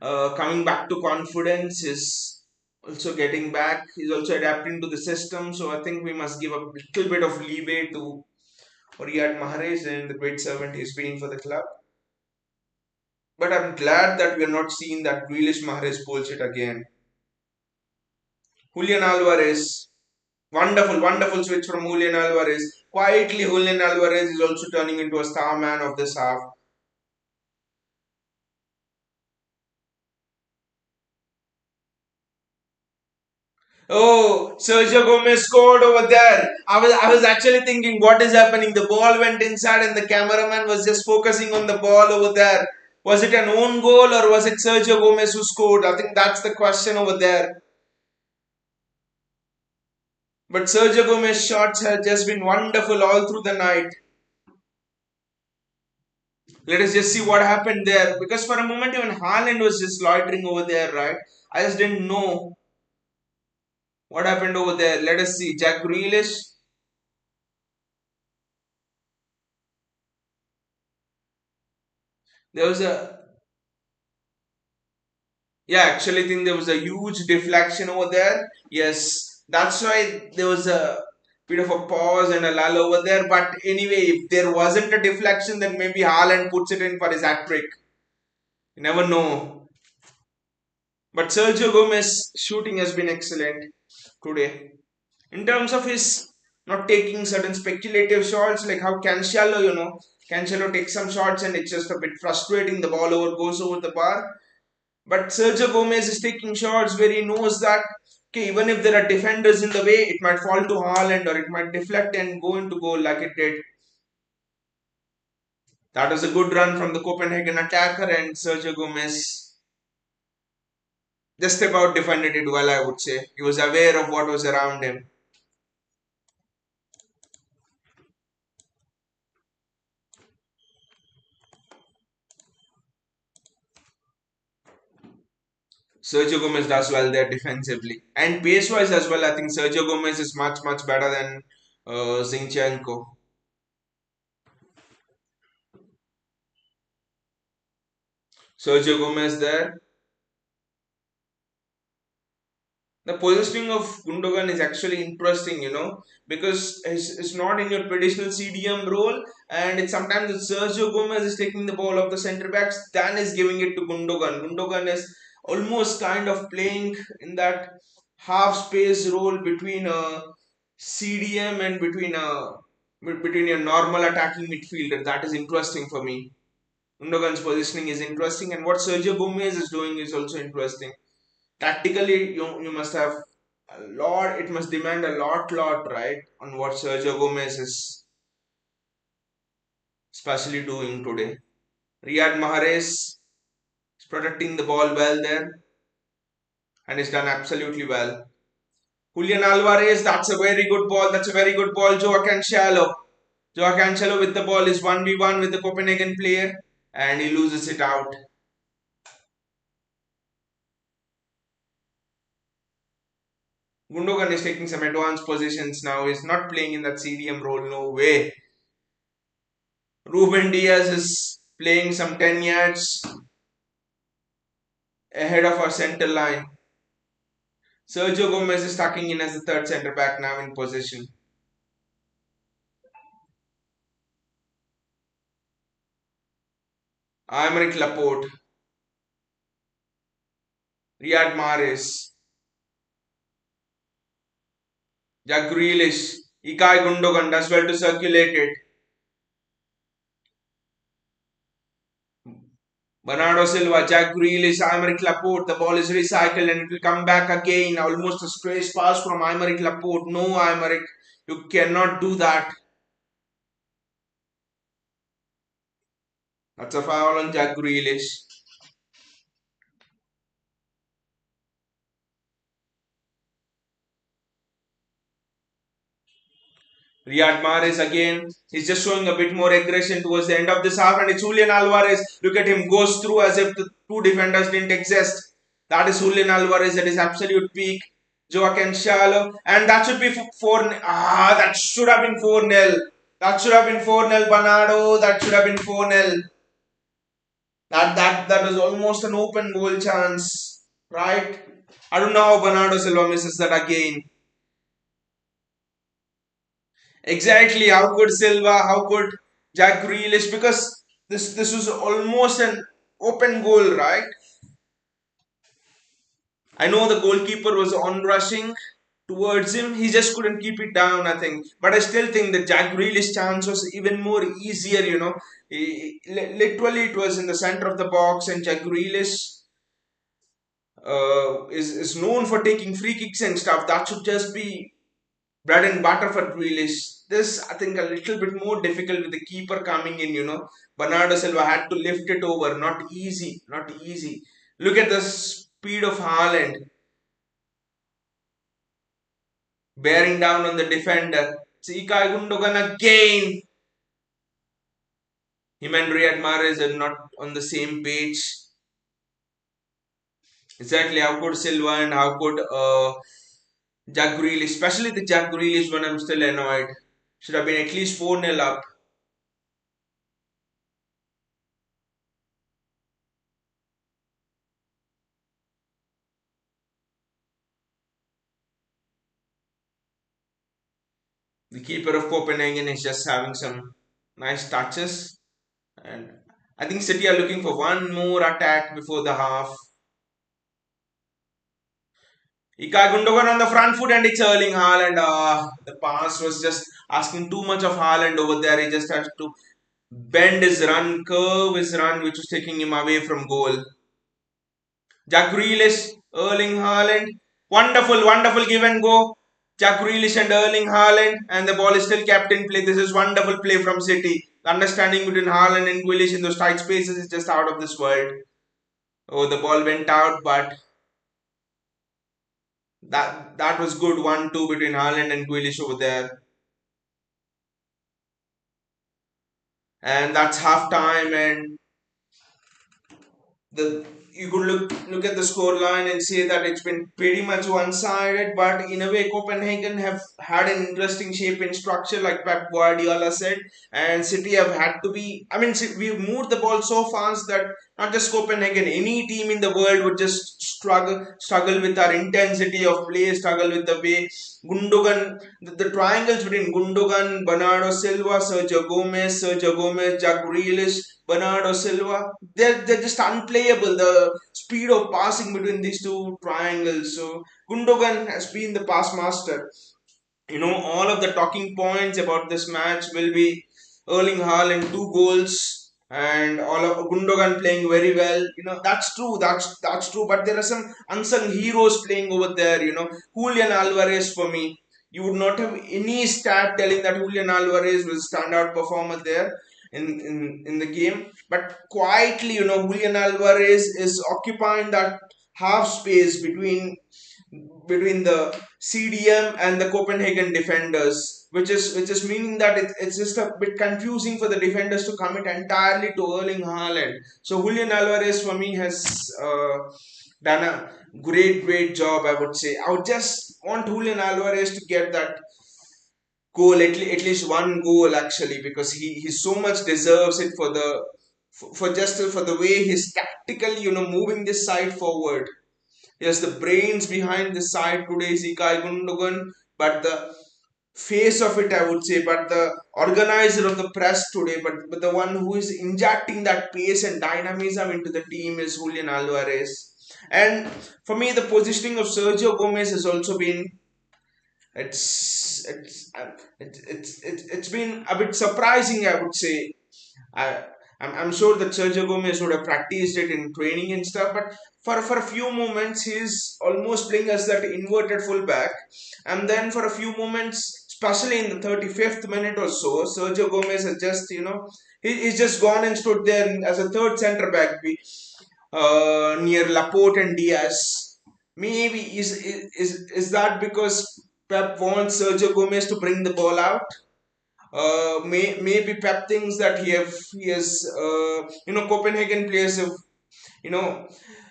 coming back to confidence. Is also getting back. He's also adapting to the system. So I think we must give a little bit of leeway to Riyad Mahrez and the great servant he's been for the club. But I'm glad that we're not seeing that Grealish Mahrez bullshit again. Julian Alvarez, wonderful switch from Julian Alvarez. Quietly, Julian Alvarez is also turning into a star man of this half. Oh, Sergio Gomez scored over there. I was actually thinking what is happening. The ball went inside and the cameraman was just focusing on the ball over there. Was it an own goal or was it Sergio Gomez who scored? I think that's the question over there. But Sergio Gomez's shots have just been wonderful all through the night. Let us just see what happened there. Because for a moment even Haaland was just loitering over there, right? I just didn't know what happened over there. Let us see. Jack Grealish. There was a actually think there was a huge deflection over there. Yes, that's why there was a bit of a pause and a lull over there. But anyway, if there wasn't a deflection, then maybe Haaland puts it in for his hat trick. You never know. But Sergio Gomez shooting has been excellent today. In terms of his not taking certain speculative shots, like how Cancelo takes some shots and it's just a bit frustrating. The ball goes over the bar. But Sergio Gomez is taking shots where he knows that okay, even if there are defenders in the way, it might fall to Haaland or it might deflect and go into goal like it did. That was a good run from the Copenhagen attacker, and Sergio Gomez just about defended it well, I would say. He was aware of what was around him. Sergio Gomez does well there defensively. And pace wise as well, I think Sergio Gomez is much better than Zinchenko. Sergio Gomez there. The positioning of Gundogan is actually interesting, because it's not in your traditional CDM role, and it's sometimes Sergio Gomez is taking the ball off the centre backs, Dan is giving it to Gundogan. Gundogan is almost kind of playing in that half space role between a CDM and between a normal attacking midfielder. That is interesting for me. Gundogan's positioning is interesting, and what Sergio Gomez is doing is also interesting. Tactically, you must have a lot. It must demand a lot, right, on what Sergio Gomez is especially doing today. Riyad Mahrez is protecting the ball well there and is done absolutely well. Julian Alvarez, that's a very good ball. That's a very good ball. Joao Cancelo. Joao Cancelo with the ball is 1v1 with the Copenhagen player and he loses it out. Gundogan is taking some advanced positions now. He's not playing in that CDM role. No way. Ruben Diaz is playing some 10 yards ahead of our center line. Sergio Gomez is tucking in as the third centre back now in position. Aymeric Laporte. Riyad Mahrez, Jack Grealish, Ilkay Gundogan does well to circulate it. Bernardo Silva, Jack Grealish, Aymeric Laporte. The ball is recycled and it will come back again. Almost a straight pass from Aymeric Laporte. No, Aymeric, you cannot do that. That's a foul on Jack Grealish. Riyad Mahrez again. He's just showing a bit more aggression towards the end of this half, and it's Julian Alvarez. Look at him, goes through as if the two defenders didn't exist. That is Julian Alvarez at his absolute peak. Joaquin Shallow, and that should be 4. That should have been 4-0. That should have been 4-0, Bernardo. That should have been 4-0. That was almost an open goal chance, right? I don't know how Bernardo Silva misses that again. Exactly, how could Silva, how could Jack Grealish? Because this was almost an open goal, right? I know the goalkeeper was on rushing towards him. He just couldn't keep it down, I think. But I still think the Jack Grealish chance was even more easier, you know. Literally, it was in the center of the box, and Jack Grealish is known for taking free kicks and stuff. That should just be bread and butter for Grealish. This, I think, a little bit more difficult with the keeper coming in, you know. Bernardo Silva had to lift it over. Not easy, not easy. Look at the speed of Haaland bearing down on the defender. It's Ilkay Gundogan again. Him and Riyad Mahrez are not on the same page. Exactly, how could Silva and how could Jack Grealish, especially the Jack Grealish one, I'm still annoyed. Should have been at least 4-0 up. The keeper of Copenhagen is just having some nice touches. And I think City are looking for one more attack before the half. Ilkay Gundogan on the front foot and it's Erling Haaland. The pass was just asking too much of Haaland over there. He just has to bend his run, curve his run, which was taking him away from goal. Jack Grealish, Erling Haaland. Wonderful, wonderful give and go. Jack Grealish and Erling Haaland, and the ball is still kept in play. This is wonderful play from City. The understanding between Haaland and Grealish in those tight spaces is just out of this world. Oh, the ball went out, but that was good 1-2 between Haaland and Grealish over there. And that's half time, and the you could look at the score line and say that it's been pretty much one-sided, but in a way Copenhagen have had an interesting shape and structure like Pep Guardiola said, and City have had to be, I mean, we've moved the ball so fast that not just Copenhagen, any team in the world would just struggle with our intensity of play, struggle with the way Gundogan, the triangles between Gundogan, Bernardo Silva, Sergio Gomez, Jack Grealish, Bernardo Silva, they're just unplayable. The speed of passing between these two triangles. So Gundogan has been the pass master. You know, all of the talking points about this match will be Erling Haaland 2 goals and all of Gundogan playing very well. You know, that's true. That's true. But there are some unsung heroes playing over there. You know, Julian Alvarez for me. You would not have any stat telling that Julian Alvarez was standout performer there in the game. But quietly, you know, Julian Alvarez is occupying that half space between the CDM and the Copenhagen defenders, which is meaning that it's just a bit confusing for the defenders to commit entirely to Erling Haaland. So Julian Alvarez for me has done a great job. I would say I would just want Julian Alvarez to get that goal, at least one goal actually, because he so much deserves it for the for the way he's tactically, you know, moving this side forward. Yes, the brains behind this side today is Ilkay Gundogan, but the face of it, I would say, but the organizer of the press today, but the one who is injecting that pace and dynamism into the team is Julian Alvarez. And for me, the positioning of Sergio Gomez has also been it's been a bit surprising, I would say. I, I'm sure that Sergio Gomez would have practiced it in training and stuff, but for a few moments he's almost playing as that inverted fullback, and then for a few moments, especially in the 35th minute or so, Sergio Gomez has just he's just gone and stood there as a third centre back near Laporte and Diaz. Maybe is that because Pep wants Sergio Gomez to bring the ball out? Maybe Pep thinks that he has Copenhagen players have you know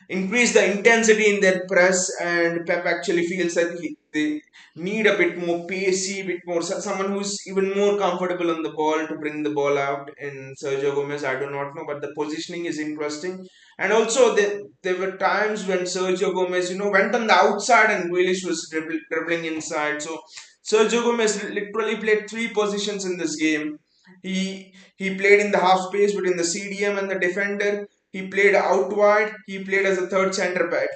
increase the intensity in their press, and Pep actually feels that they need a bit more pacey, bit more someone who's even more comfortable on the ball to bring the ball out. In Sergio Gomez, I do not know, but the positioning is interesting. And also there were times when Sergio Gomez went on the outside and Grealish was dribbling inside. So Sergio Gomez literally played three positions in this game. He played in the half space between the CDM and the defender. He played out wide. He played as a third centre back.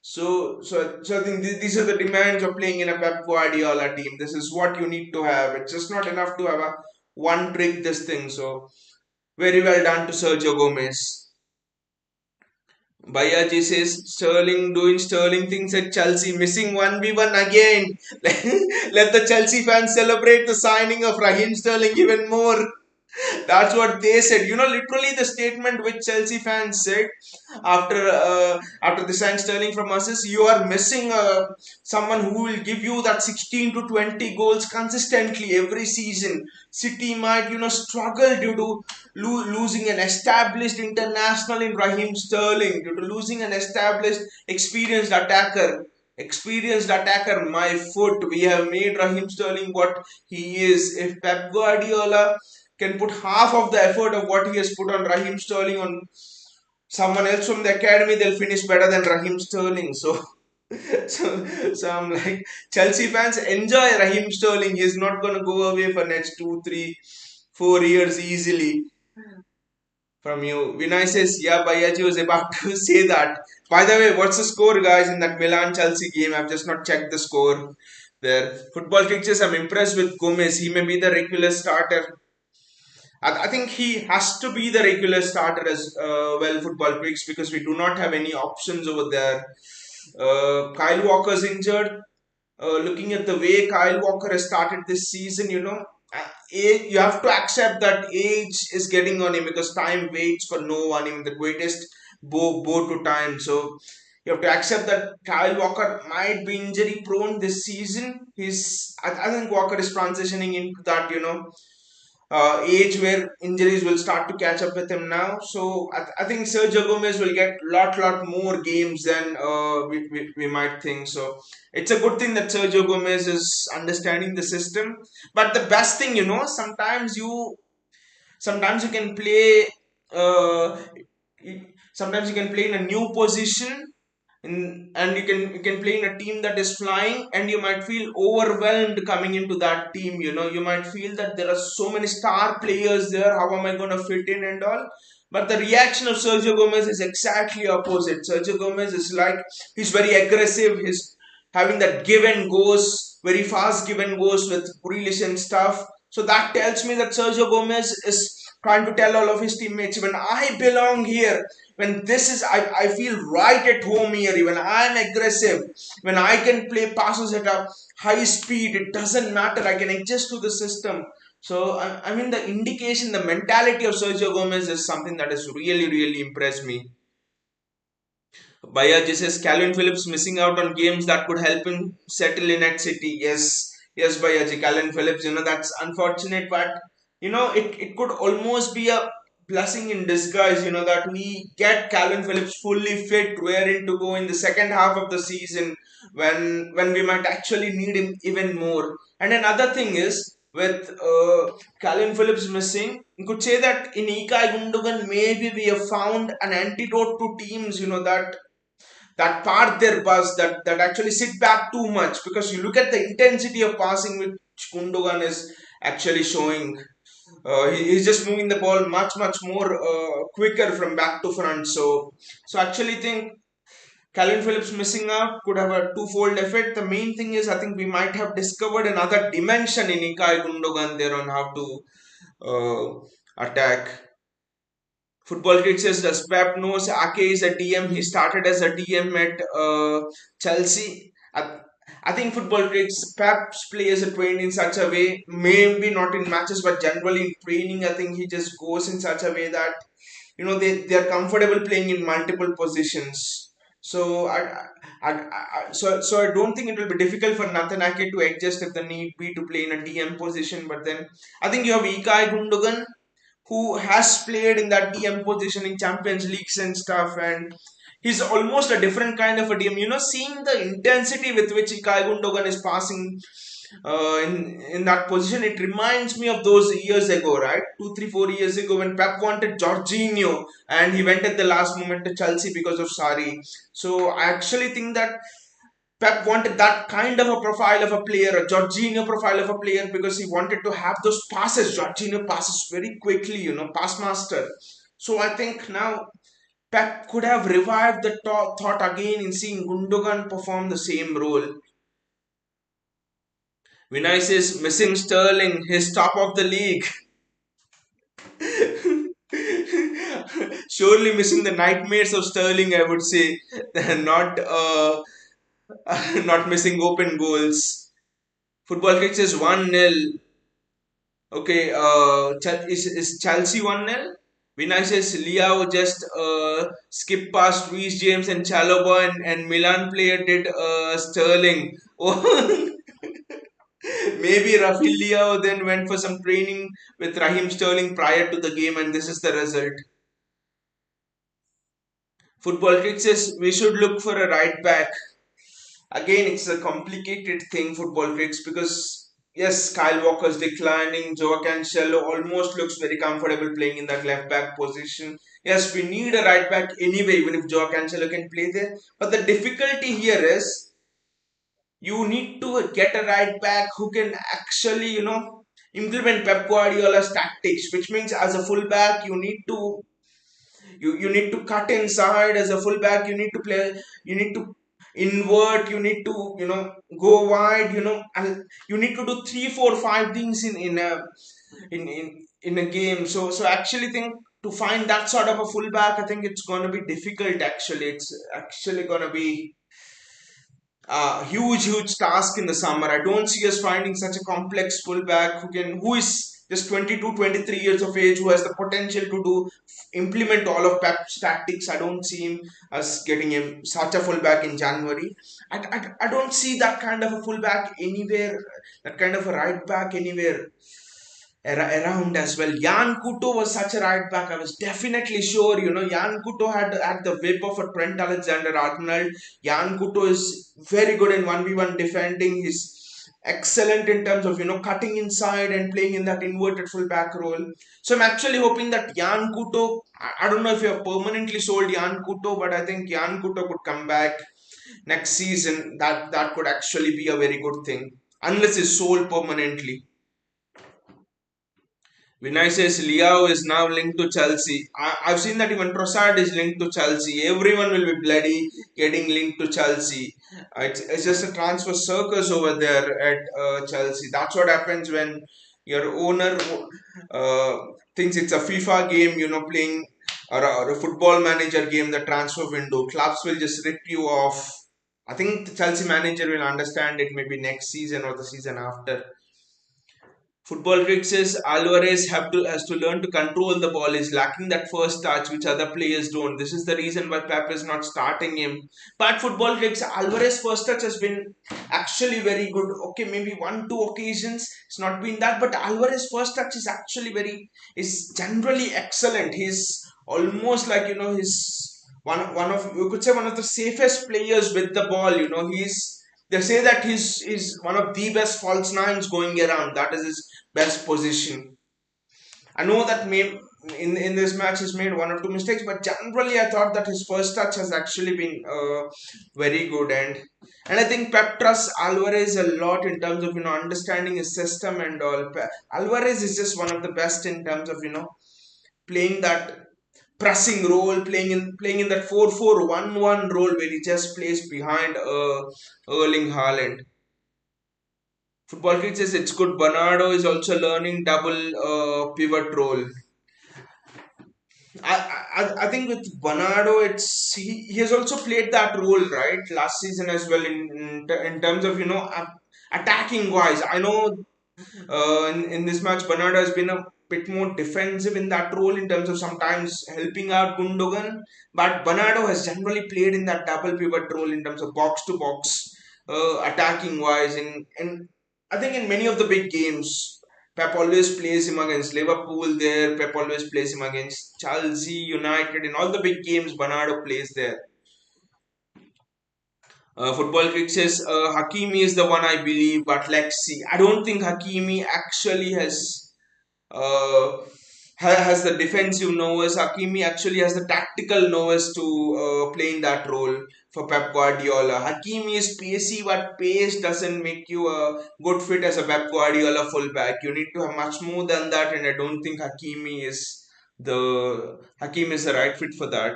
So I think these are the demands of playing in a Pep Guardiola team. This is what you need to have. It's just not enough to have a one trick this thing. So very well done to Sergio Gomez. Bayaji says Sterling doing Sterling things at Chelsea, missing 1v1 again. Let the Chelsea fans celebrate the signing of Raheem Sterling even more. That's what they said. Literally the statement which Chelsea fans said after they signed Sterling from us is, you are missing someone who will give you that 16 to 20 goals consistently every season. City might struggle due to losing an established international in Raheem Sterling, due to losing an established experienced attacker, my foot. We have made Raheem Sterling what he is. If Pep Guardiola can put half of the effort of what he has put on Raheem Sterling on someone else from the academy, they'll finish better than Raheem Sterling. So, so I'm like, Chelsea fans, enjoy Raheem Sterling. He's not gonna go away for next 2, 3, 4 years easily from you. Vinay says, yeah, Bayaji was about to say that. By the way, what's the score, guys, in that Milan Chelsea game? I've just not checked the score there. Football Pictures, I'm impressed with Gomez. He may be the regular starter. I think he has to be the regular starter as well, football picks, because we do not have any options over there. Kyle Walker's injured. Looking at the way Kyle Walker has started this season, you have to accept that age is getting on him, because time waits for no one. Even the greatest bow to time. So you have to accept that Kyle Walker might be injury prone this season. I think Walker is transitioning into that, age where injuries will start to catch up with him now. So I think Sergio Gomez will get lot more games than we might think. So it's a good thing that Sergio Gomez is understanding the system. But the best thing, sometimes you can play uh, sometimes you can play in a new position, and you can play in a team that is flying, and you might feel overwhelmed coming into that team. You might feel that there are so many star players there, how am I going to fit in and all. But the reaction of Sergio Gomez is exactly opposite. Sergio Gomez is like, he's very aggressive. He's having that give and goes, very fast give and goes with Grealish and stuff. So that tells me that Sergio Gomez is trying to tell all of his teammates, when I belong here, when this is, I feel right at home here, when I'm aggressive, when I can play passes at a high speed, it doesn't matter, I can adjust to the system. So I mean, the indication, the mentality of Sergio Gomez is something that has really impressed me. Bayaji says Calvin Phillips missing out on games that could help him settle in at City. Yes, Bayaji, Calvin Phillips, that's unfortunate, but it could almost be a blessing in disguise, that we get Calvin Phillips fully fit, raring to go in the second half of the season, when we might actually need him even more. And another thing is, with Calvin Phillips missing, you could say that in Ilkay Gundogan, maybe we have found an antidote to teams, that part their bus, that actually sit back too much, because you look at the intensity of passing which Gundogan is actually showing. He's just moving the ball much more quicker from back to front. So actually think Calvin Phillips missing out could have a twofold effect. The main thing is, I think we might have discovered another dimension in Ilkay Gundogan there on how to attack. Football Critic says, does Pep knows Ake is a DM? He started as a DM at Chelsea. I think Football Critics, Pep's players are trained in such a way, maybe not in matches, but generally in training, I think he just goes in such a way that they are comfortable playing in multiple positions. So I don't think it will be difficult for Nathan Ake to adjust if the need be to play in a DM position. But then I think you have Ilkay Gundogan, who has played in that DM position in Champions Leagues and stuff, and he's almost a different kind of a DM. Seeing the intensity with which Ilkay Gundogan is passing in that position, it reminds me of those years ago, right? 2, 3, 4 years ago when Pep wanted Jorginho and he went at the last moment to Chelsea because of Sarri. So I actually think that Pep wanted that kind of a profile of a player, a Jorginho profile of a player, because he wanted to have those passes. Jorginho passes very quickly, pass master. So I think now Pep could have revived the thought again in seeing Gundogan perform the same role. Vinay says missing Sterling, his top of the league. Surely missing the nightmares of Sterling, I would say, not not missing open goals. Football Kicks is 1-0. Okay, is Chelsea 1-0? Vinay says Liao just skipped past Reece James and Chalobah, and Milan player did Sterling. Oh, maybe Rafael Liao then went for some training with Raheem Sterling prior to the game, and this is the result. Football Kicks says we should look for a right back. Again, it's a complicated thing, football tricks, because yes, Kyle Walker's declining. Joao Cancelo almost looks very comfortable playing in that left back position. Yes, we need a right back anyway, even if Joao Cancelo can play there. But the difficulty here is you need to get a right back who can actually, implement Pep Guardiola's tactics, which means as a fullback you need to cut inside. As a fullback you need to invert, you need to go wide, and you need to do 3, 4, 5 things in a game. So I actually think to find that sort of a fullback, I think it's going to be difficult. Actually, it's actually going to be huge task in the summer. I don't see us finding such a complex fullback who is just 22, 23 years of age, who has the potential to implement all of Pep's tactics. I don't see him as getting him such a fullback in January. I don't see that kind of a fullback anywhere, that kind of a right back anywhere around as well. Jan Kuto was such a right back. I was definitely sure, Jan Kuto had the whip of a Trent Alexander-Arnold. Jan Kuto is very good in 1v1 defending. He's excellent in terms of, cutting inside and playing in that inverted fullback role. So I'm actually hoping that Jan Kuto, I don't know if you have permanently sold Jan Kuto, but I think Jan Kuto could come back next season. That could actually be a very good thing. Unless he's sold permanently. Vinay says Liao is now linked to Chelsea. I've seen that even Trossard is linked to Chelsea. Everyone will be bloody getting linked to Chelsea. It's just a transfer circus over there at Chelsea. That's what happens when your owner thinks it's a FIFA game, playing or a football manager game, the transfer window. Clubs will just rip you off. I think the Chelsea manager will understand it maybe next season or the season after. Football Critic says Alvarez has to learn to control the ball. He's lacking that first touch, which other players don't. This is the reason why Pep is not starting him. But Football Critic says Alvarez first touch has been actually very good. Okay, maybe 1, 2 occasions it's not been that, but Alvarez first touch is actually is generally excellent. He's almost like he's one of, you could say, one of the safest players with the ball. They say that he's one of the best false nines going around. That is his best position. I know that in this match he's made 1 or 2 mistakes, but generally I thought that his first touch has actually been very good, and I think Pep trusts Alvarez a lot in terms of understanding his system and all. Alvarez is just one of the best in terms of playing that pressing role, playing in that 4-4-1-1 role where he just plays behind Erling Haaland. Football Kid says it's good. Bernardo is also learning double pivot role. I think with Bernardo, he has also played that role right last season as well in terms of attacking wise. I know in this match Bernardo has been a bit more defensive in that role in terms of sometimes helping out Gundogan, but Bernardo has generally played in that double pivot role in terms of box to box attacking wise. And I think in many of the big games. Pep always plays him against Liverpool there. Pep always plays him against Chelsea, United. In all the big games, Bernardo plays there. Football Crick says Hakimi is the one I believe, but let's see. I don't think Hakimi actually uh, has the defensive knowledge. Hakimi actually has the tactical knowledge to play in that role for Pep Guardiola. Hakimi is pacey, but pace doesn't make you a good fit as a Pep Guardiola fullback. You need to have much more than that, and I don't think Hakimi is the right fit for that.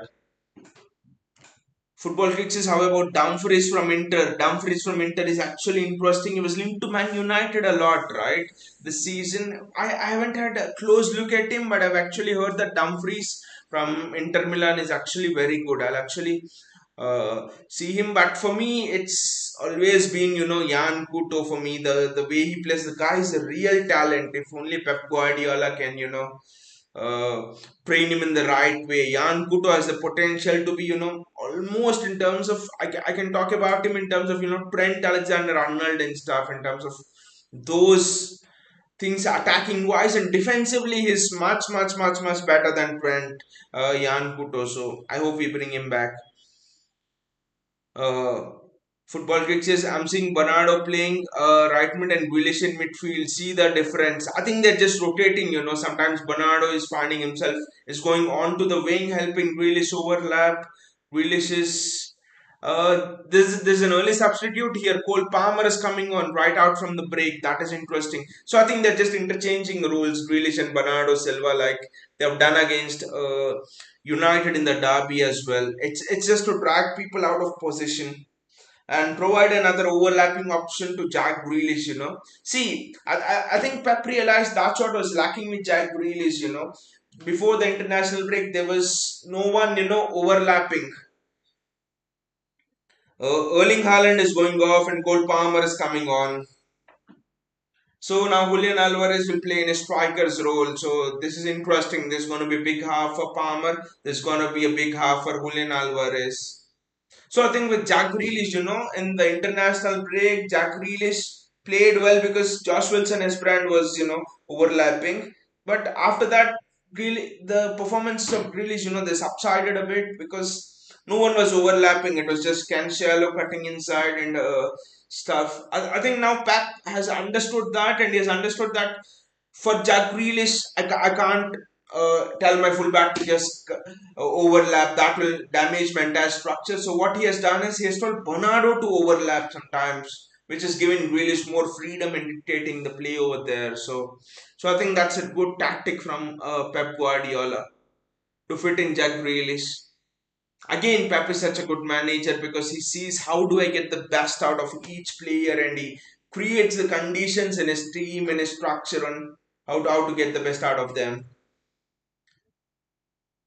Football Kicks is how about Dumfries from Inter? Dumfries from Inter is actually interesting. He was linked to Man United a lot, right? This season, I haven't had a close look at him, but I've actually heard that Dumfries from Inter Milan is actually very good. I'll actually see him, but for me, it's always been Jan Kuto for me. The way he plays, the guy is a real talent. If only Pep Guardiola can uh, train him in the right way. Jan Kuto has the potential to be, almost in terms of, I can talk about him in terms of, Trent Alexander-Arnold and stuff, in terms of those things attacking wise and defensively, he's much, much, much, much better than Trent, Jan Kuto. So I hope we bring him back. Uh, Football Kicks says I'm seeing Bernardo playing right mid and Grealish in midfield. See the difference. I think they're just rotating. Sometimes Bernardo is finding himself is going on to the wing, helping Grealish overlap. Grealish is there's an early substitute here. Cole Palmer is coming on right out from the break. That is interesting. So I think they're just interchanging roles. Grealish and Bernardo Silva, like they have done against United in the derby as well. It's just to drag people out of position and provide another overlapping option to Jack Grealish. See, I think Pep realized that's what was lacking with Jack Grealish. Before the international break, there was no one overlapping. Erling Haaland is going off and Cole Palmer is coming on. So now Julian Alvarez will play in a striker's role. So this is interesting. There's going to be a big half for Palmer. There's going to be a big half for Julian Alvarez. So I think with Jack Grealish, in the international break, Jack Grealish played well because Josh Wilson his brand was, overlapping. But after that, really the performance of Grealish, they subsided a bit because no one was overlapping. It was just Cancelo cutting inside and stuff. I think now Pep has understood that, and he has understood that for Jack Grealish, I can't tell my fullback to just overlap. That will damage my entire structure. So what he has done is he has told Bernardo to overlap sometimes, which is giving Grealish more freedom in dictating the play over there. So I think that's a good tactic from Pep Guardiola to fit in Jack Grealish. Again, Pep is such a good manager because he sees how do I get the best out of each player, and he creates the conditions in his team and his structure on how to get the best out of them.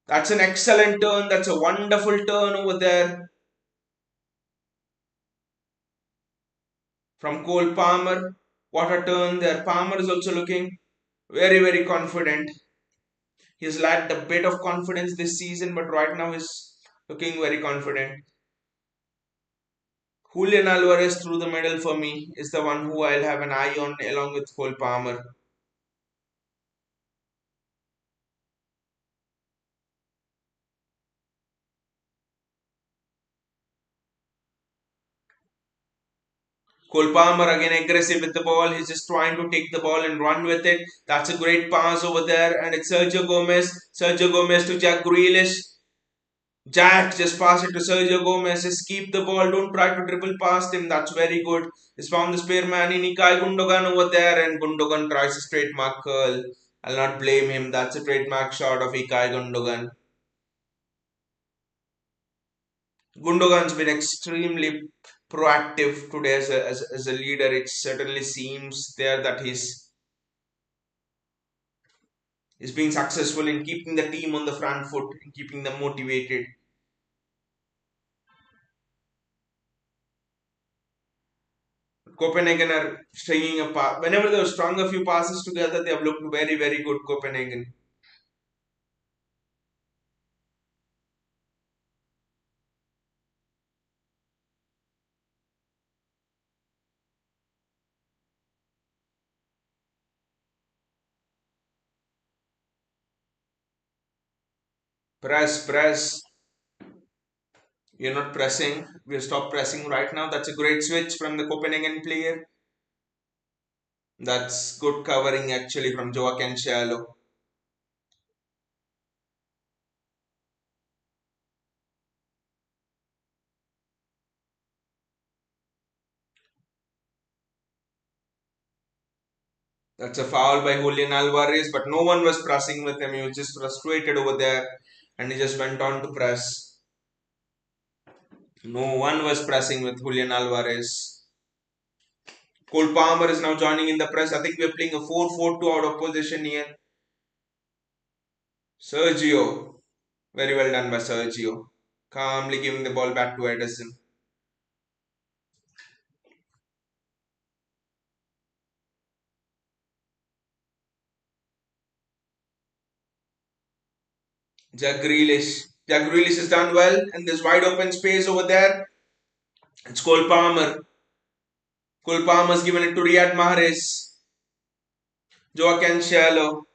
That's an excellent turn. That's a wonderful turn over there from Cole Palmer. What a turn there. Palmer is also looking very, very confident. He's lacked a bit of confidence this season, but right now he's looking very confident. Julian Alvarez through the middle for me is the one who I'll have an eye on along with Cole Palmer. Cole Palmer again aggressive with the ball. He's just trying to take the ball and run with it. That's a great pass over there. And it's Sergio Gomez. Sergio Gomez to Jack Grealish. Jack just pass it to Sergio Gomez. Just keep the ball. Don't try to dribble past him. That's very good. He's found the spare man in Ikai Gundogan over there. And Gundogan tries a straight mark curl. I'll not blame him. That's a trademark shot of Ikai Gundogan. Gundogan's been extremely proactive today as a leader. It certainly seems there that he's being successful in keeping the team on the front foot, in keeping them motivated. Copenhagen are stringing a pass. Whenever they strung a few passes together, they have looked very, very good, Copenhagen. Press, press. You're not pressing. We'll stop pressing right now. That's a great switch from the Copenhagen player. That's good covering actually from Joaquin Shallow. That's a foul by Julian Alvarez, but no one was pressing with him. He was just frustrated over there and he just went on to press. No one was pressing with Julian Alvarez. Cole Palmer is now joining in the press. I think we're playing a 4-4-2 out of position here. Sergio. Very well done by Sergio. Calmly giving the ball back to Edison. Jack Grealish. Jack Grealish has done well and there's wide open space over there. It's Cole Palmer. Cole Palmer's given it to Riyad Mahrez. Joaquin Shallow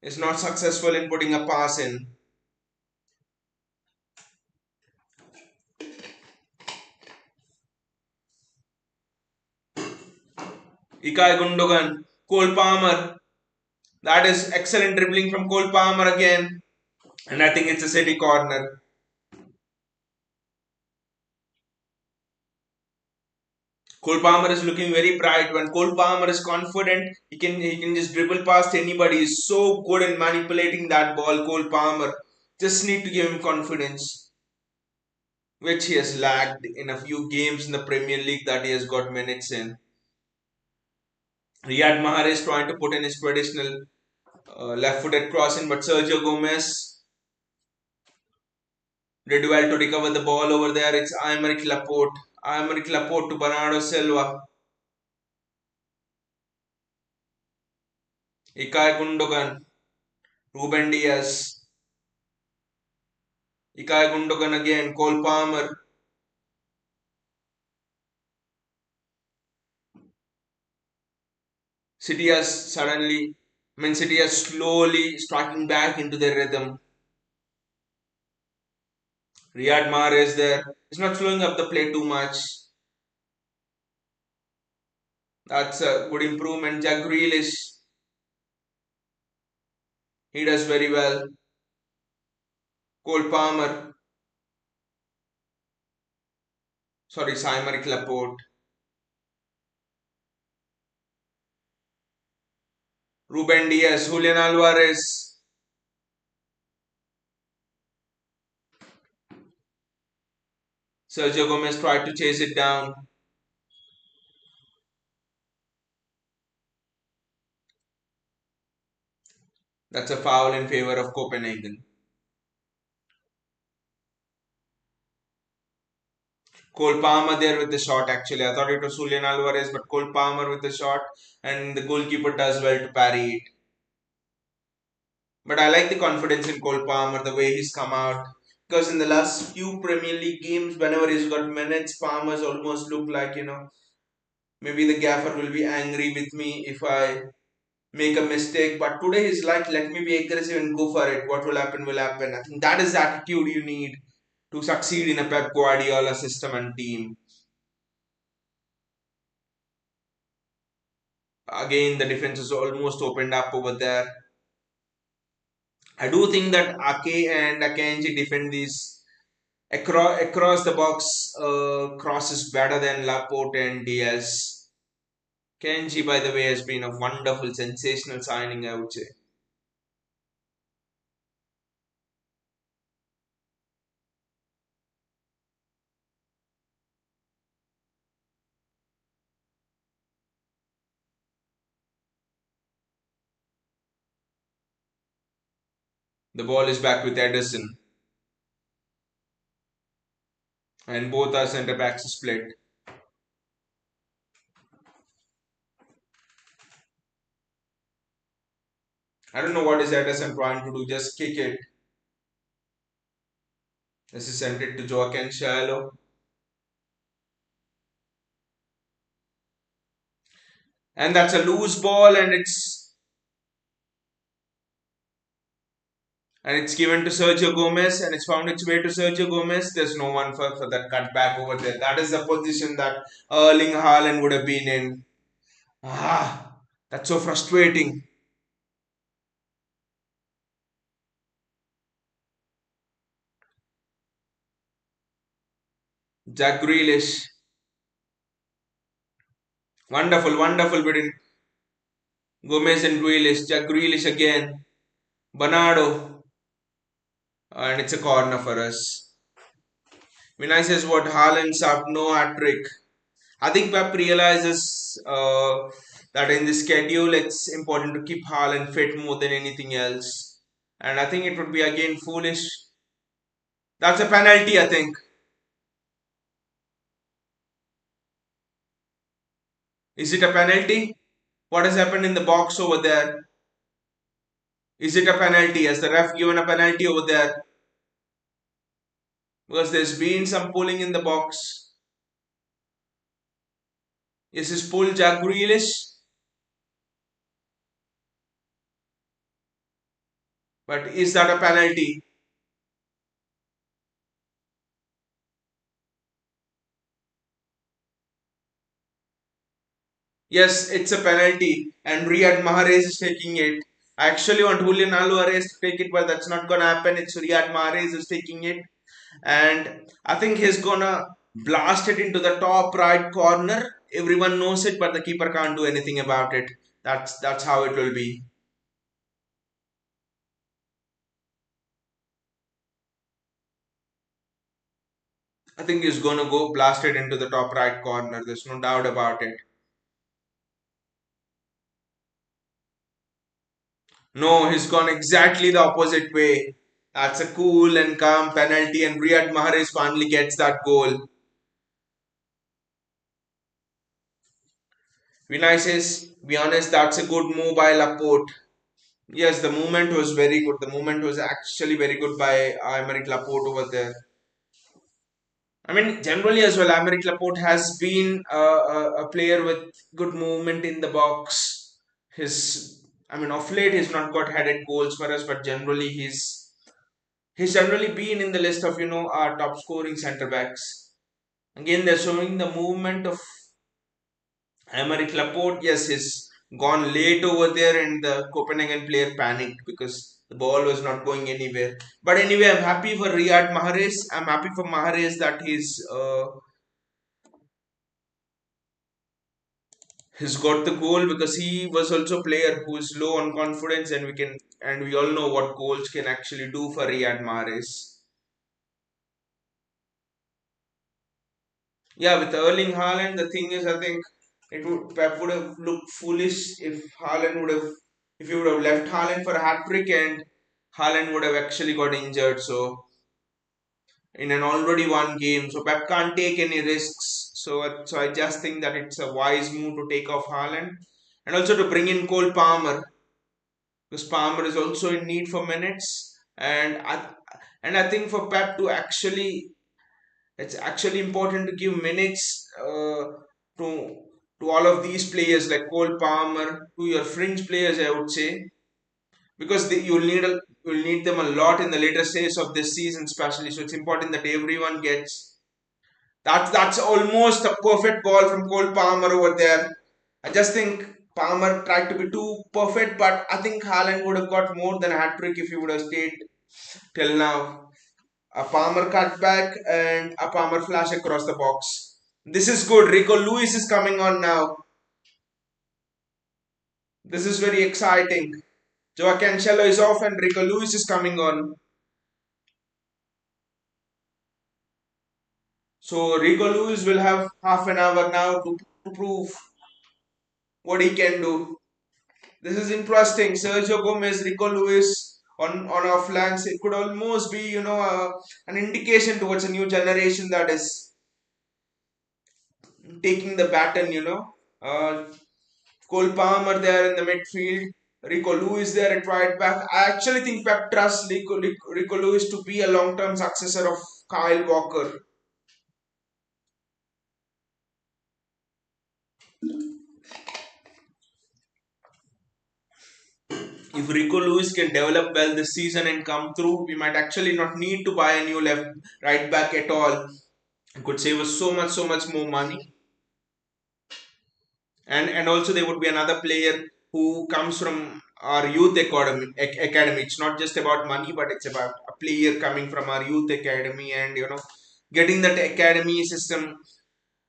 is not successful in putting a pass in. Ikai Gundogan. Cole Palmer. That is excellent dribbling from Cole Palmer again. And I think it's a City corner. Cole Palmer is looking very bright. When Cole Palmer is confident, he can just dribble past anybody. He's so good in manipulating that ball. Cole Palmer just need to give him confidence, which he has lacked in a few games in the Premier League that he has got minutes in. Riyad Mahrez trying to put in his traditional left-footed crossing, but Sergio Gomez did well to recover the ball over there. It's Aymeric Laporte. Aymeric Laporte to Bernardo Silva. Ikai Gundogan. Ruben Diaz. Ikai Gundogan again. Cole Palmer. City has suddenly, City has slowly striking back into their rhythm. Riyad Mahrez there. He's not slowing up the play too much. That's a good improvement. Jack Grealish. He does very well. Cole Palmer. Sorry, Aymeric Laporte. Ruben Diaz. Julian Alvarez. Sergio Gomez tried to chase it down. That's a foul in favor of Copenhagen. Cole Palmer there with the shot actually. I thought it was Julian Alvarez, but Cole Palmer with the shot and the goalkeeper does well to parry it. But I like the confidence in Cole Palmer, the way he's come out. Because in the last few Premier League games, whenever he's got minutes, Palmer's almost looked like, maybe the gaffer will be angry with me if I make a mistake. But today he's like, let me be aggressive and go for it. What will happen, will happen. I think that is the attitude you need to succeed in a Pep Guardiola system and team. Again, the defense is almost opened up over there. I do think that Ake and Akanji defend these across the box crosses better than Laporte and Diaz. Kenji, by the way, has been a wonderful, sensational signing, I would say. The ball is back with Edison, and both our centre backs are split. I don't know what is Edison trying to do. Just kick it. This is sent it to Joaquin Shallow. And that's a loose ball, and it's given to Sergio Gomez, and it's found its way to Sergio Gomez. There's no one for that cut back over there. That is the position that Erling Haaland would have been in. Ah, that's so frustrating. Jack Grealish. Wonderful, wonderful between Gomez and Grealish. Jack Grealish again. Bernardo. And it's a corner for us. Vinay says what Haaland's up, no hat trick. I think Pep realizes that in the schedule it's important to keep Haaland fit more than anything else. And I think it would be again foolish. That's a penalty, I think. Is it a penalty? What has happened in the box over there? Is it a penalty? Has the ref given a penalty over there? Because there's been some pulling in the box. Is this pull Jack Grealish? But is that a penalty? Yes, it's a penalty, and Riyad Mahrez is taking it. I actually want Julian Alvarez to take it, but that's not gonna happen. It's Riyad Mahrez is taking it, and I think he's gonna blast it into the top right corner. Everyone knows it, but the keeper can't do anything about it. That's how it will be. I think he's gonna go blast it into the top right corner. There's no doubt about it. No, he's gone exactly the opposite way. That's a cool and calm penalty, and Riyad Mahrez finally gets that goal. Vinay says, be honest, that's a good move by Laporte. Yes, the movement was very good. The movement was actually very good by Aymeric Laporte over there. I mean, generally as well, Aymeric Laporte has been a player with good movement in the box. I mean, of late he's not got headed goals for us, but generally he's generally been in the list of our top scoring centre backs. Again, they're showing the movement of Aymeric Laporte, yes, he's gone late over there, and the Copenhagen player panicked because the ball was not going anywhere. But anyway, I'm happy for Riyad Mahrez. I'm happy for Mahrez that he's got the goal, because he was also a player who is low on confidence, and we all know what goals can actually do for Riyad Mahrez. Yeah, with Erling Haaland, the thing is, I think Pep would have looked foolish if he would have left Haaland for a hat trick, and Haaland would have actually got injured. So in an already won game, so Pep can't take any risks. So I just think that it's a wise move to take off Haaland, and also to bring in Cole Palmer, because Palmer is also in need for minutes, and I think for Pep to actually it's actually important to give minutes to all of these players like Cole Palmer, to your fringe players, I would say, because you'll need them a lot in the later stages of this season, especially. So it's important that everyone gets that's almost a perfect ball from Cole Palmer over there. I just think Palmer tried to be too perfect, but I think Haaland would have got more than a hat trick if he would have stayed till now. A Palmer cutback and a Palmer flash across the box. This is good. Rico Lewis is coming on now. This is very exciting. Joao Cancelo is off and Rico Lewis is coming on. So Rico Lewis will have half an hour now to prove what he can do. This is interesting. Sergio Gomez, Rico Lewis. on our flanks. It could almost be, an indication towards a new generation that is taking the baton. Cole Palmer there in the midfield. Rico Lewis there at right back. I actually think Pep trusts Rico Lewis to be a long-term successor of Kyle Walker. If Rico Lewis can develop well this season and come through, we might actually not need to buy a new left right back at all. It could save us so much more money. And also there would be another player who comes from our youth academy. It's not just about money, but it's about a player coming from our youth academy, and getting that academy system,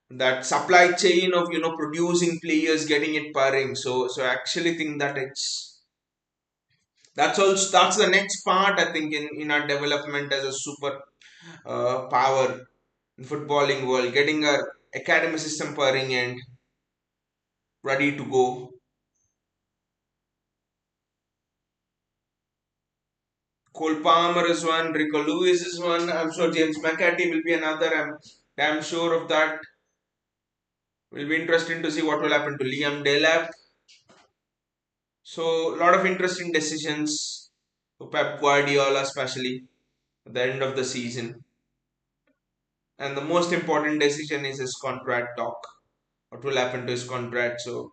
that supply chain of producing players, getting it purring. So I actually think that that's the next part, I think, in our development as a super power in footballing world, getting our academy system purring and ready to go. Cole Palmer is one, Rico Lewis is one. I'm sure James McCarthy will be another. I'm damn sure of that. Will be interesting to see what will happen to Liam Delap. So, a lot of interesting decisions for Pep Guardiola, especially at the end of the season. And the most important decision is his contract talk. What will happen to his contract? So,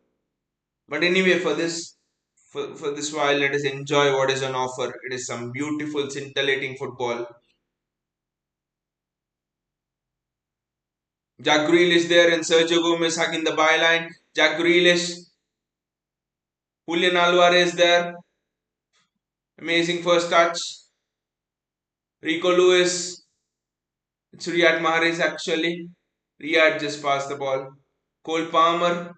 but anyway, for this while, let us enjoy what is on offer. It is some beautiful, scintillating football. Jack Grealish there and Sergio Gomez hugging the byline. Jack Grealish, Julian Alvarez there. Amazing first touch. Rico Lewis. It's Riyad Mahrez actually. Riyad just passed the ball. Cole Palmer.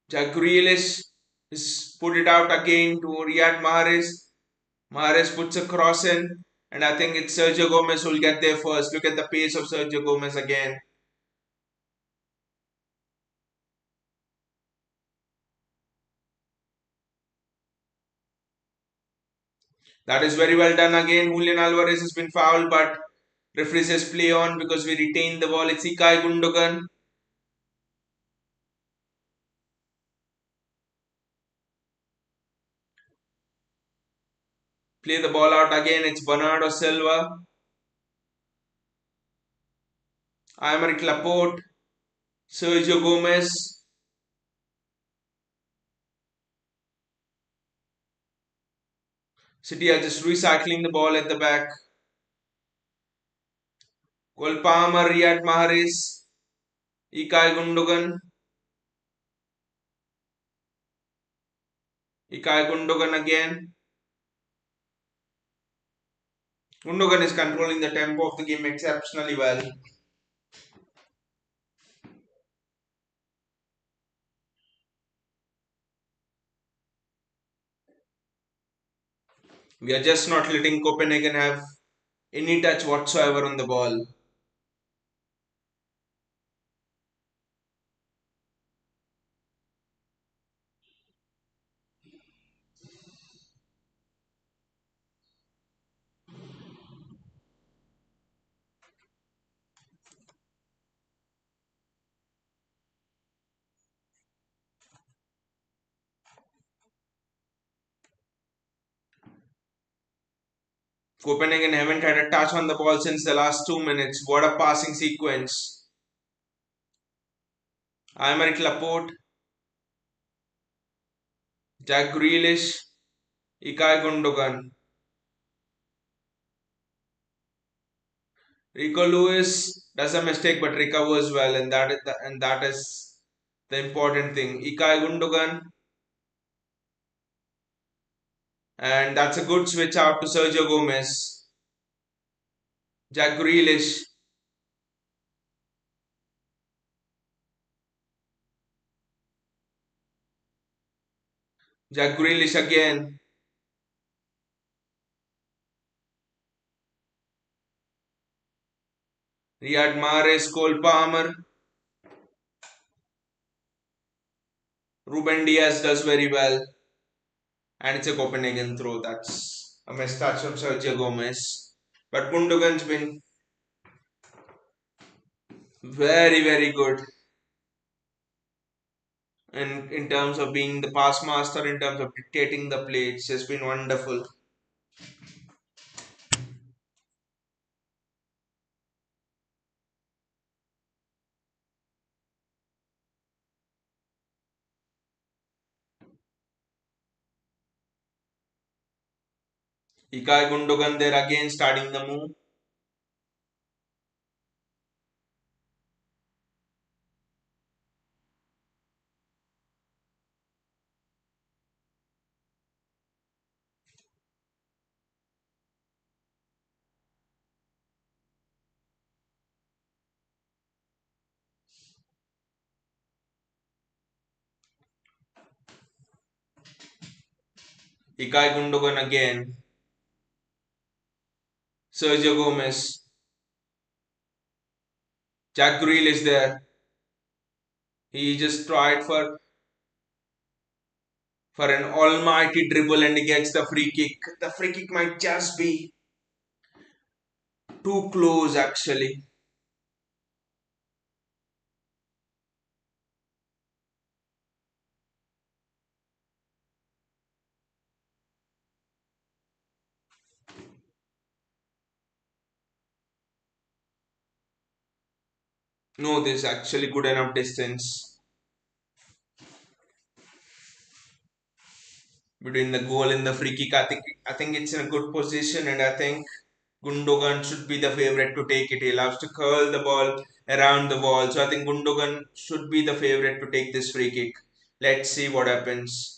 Jack Grealish is put it out again to Riyad Mahrez. Mahrez puts a cross in. And I think it's Sergio Gomez who will get there first. Look at the pace of Sergio Gomez again. That is very well done again. Julian Alvarez has been fouled, but referee says play on because we retained the ball. It's Ikai Gundogan. Play the ball out again. It's Bernardo Silva. Aymeric Laporte. Sergio Gomez. City are just recycling the ball at the back. Cole Palmer, Riyad Mahrez. Ikai Gundogan. Ikai Gundogan again. Gundogan is controlling the tempo of the game exceptionally well. We are just not letting Copenhagen have any touch whatsoever on the ball. Copenhagen haven't had a touch on the ball since the last 2 minutes. What a passing sequence. Aymeric Laporte, Jack Grealish, Ikai Gundogan. Rico Lewis does a mistake but recovers well, and that is the important thing. Ikai Gundogan, and that's a good switch out to Sergio Gomez. Jack Grealish, Jack Grealish again. Riyad Mahrez, Cole Palmer. Ruben Diaz does very well. And it's a Copenhagen throw. That's a missed touch from Sergio Gomez. But Gundogan's been very, very good in terms of being the pass master, in terms of dictating the play. It's just been wonderful. Ilkay Gundogan there again starting the move. Ilkay Gundogan again. Sergio Gomez. Jack Grealish there. He just tried for an almighty dribble and he gets the free kick. The free kick might just be too close actually. No, there's actually good enough distance between the goal and the free kick. I think it's in a good position, and I think Gundogan should be the favorite to take it. He loves to curl the ball around the wall, so I think Gundogan should be the favorite to take this free kick. Let's see what happens.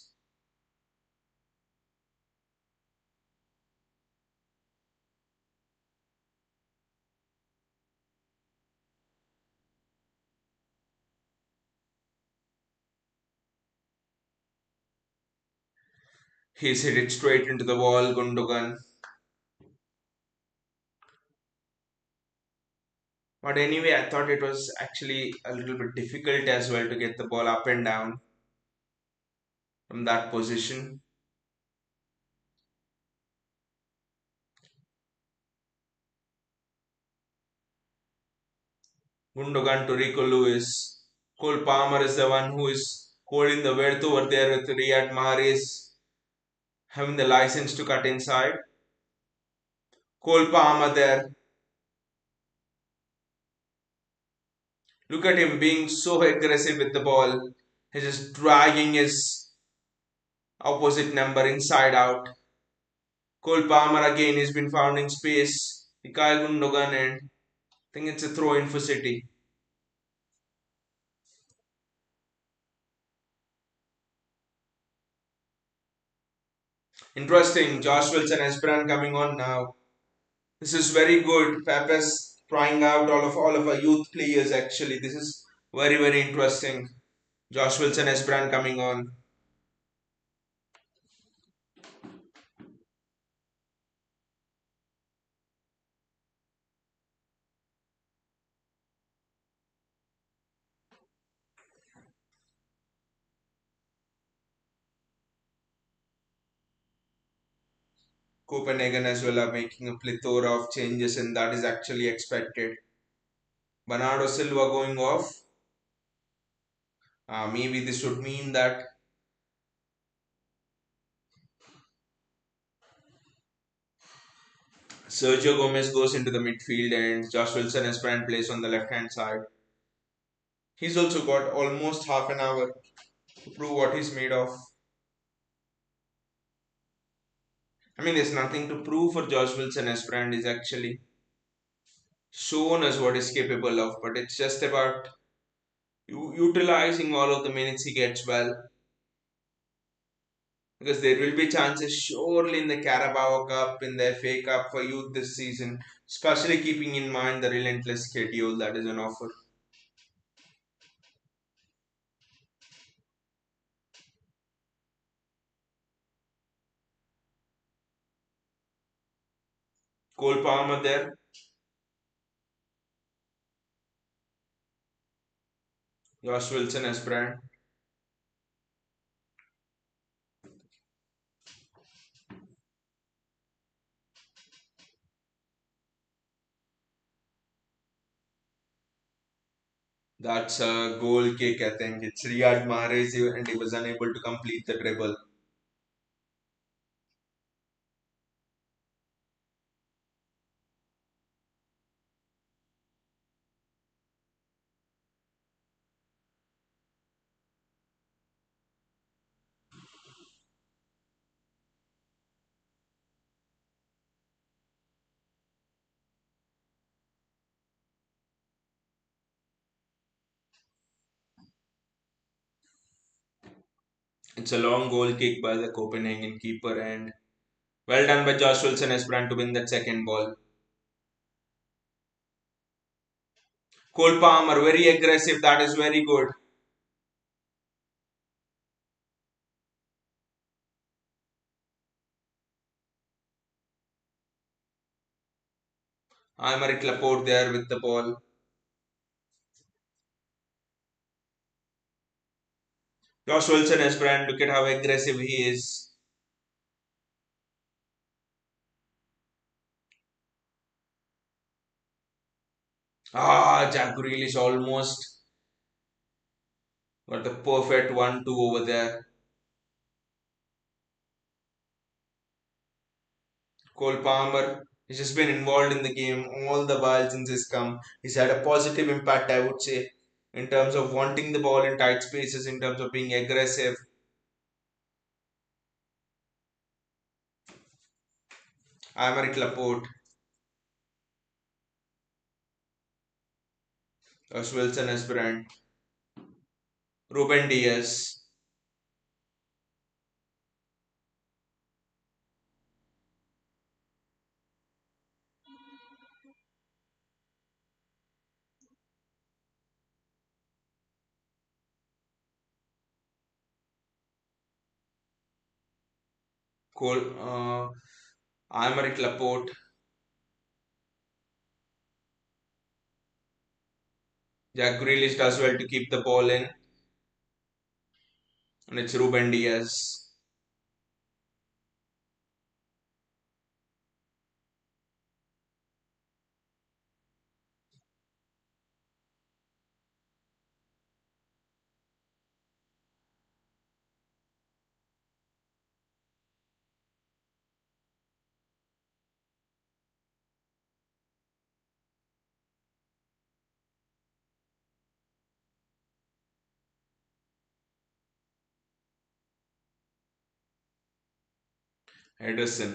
He's hit it straight into the wall, Gundogan. But anyway, I thought it was actually a little bit difficult as well to get the ball up and down from that position. Gundogan to Rico Lewis. Cole Palmer is the one who is holding the width over there with Riyad Mahrez having the license to cut inside. Cole Palmer there. Look at him being so aggressive with the ball. He's just dragging his opposite number inside out. Cole Palmer again has been found in space. Ilkay Gundogan, and I think it's a throw in for City. Interesting. Josh Wilson Esperan coming on now. This is very good. Pepe's trying out all of our youth players actually. This is very very interesting. Josh Wilson Esperan coming on. Copenhagen as well are making a plethora of changes and that is actually expected. Bernardo Silva going off. Maybe this would mean that Sergio Gomez goes into the midfield and Josh Wilson Esperan plays on the left hand side. He's also got almost half an hour to prove what he's made of. I mean, there's nothing to prove for Josh Wilson Esperan. He's actually shown us what he's capable of, but it's just about utilizing all of the minutes he gets well. Because there will be chances surely in the Carabao Cup, in the FA Cup for youth this season, especially keeping in mind the relentless schedule that is on offer. Cole Palmer there, Josh Wilson as brand. That's a goal kick, I think. It's Riyad Mahrez and he was unable to complete the dribble. It's a long goal kick by the Copenhagen keeper and well done by Josh Wilson Esperant to win that second ball. Cole Palmer, very aggressive. That is very good. Aymeric Laporte there with the ball. Josh Wilson Esperant, look at how aggressive he is. Jack Grealish almost got the perfect 1-2 over there. Cole Palmer, he's just been involved in the game all the while since he's come. He's had a positive impact, I would say, in terms of wanting the ball in tight spaces, in terms of being aggressive. Aymeric Laporte, Josh Wilson Esperant, Ruben Diaz, Aymeric Laporte, Jack Grealish does well to keep the ball in, and it's Ruben Diaz. Edison,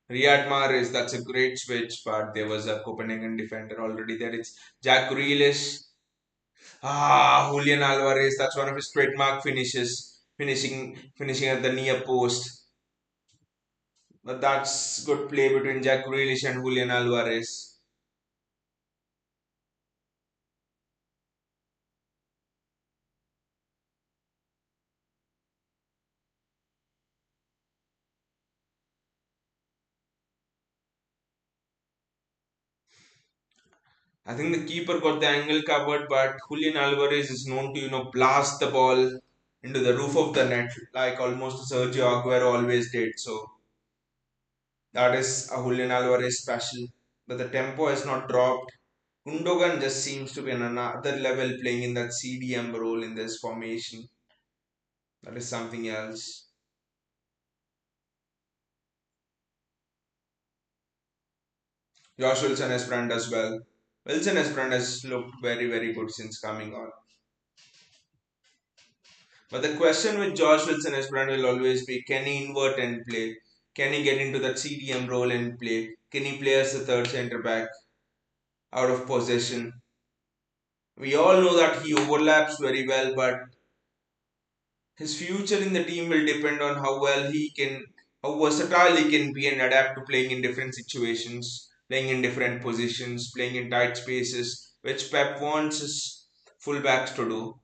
Riyad Mahrez, that's a great switch, but there was a Copenhagen defender already there. It's Jack Grealish. Julian Alvarez, that's one of his trademark finishes, finishing at the near post. But that's good play between Jack Grealish and Julian Alvarez. I think the keeper got the angle covered, but Julian Alvarez is known to, blast the ball into the roof of the net like almost Sergio Aguero always did. So that is a Julian Alvarez special. But the tempo has not dropped. Gundogan just seems to be on another level playing in that CDM role in this formation. That is something else. Josh Wilson has brand as well. Wilson has brand has looked very, very good since coming on. But the question with Josh Wilson as brand will always be, can he invert and play? Can he get into that CDM role and play? Can he play as the third centre back out of possession? We all know that he overlaps very well, but his future in the team will depend on how versatile he can be and adapt to playing in different situations, playing in different positions, playing in tight spaces, which Pep wants his fullbacks to do.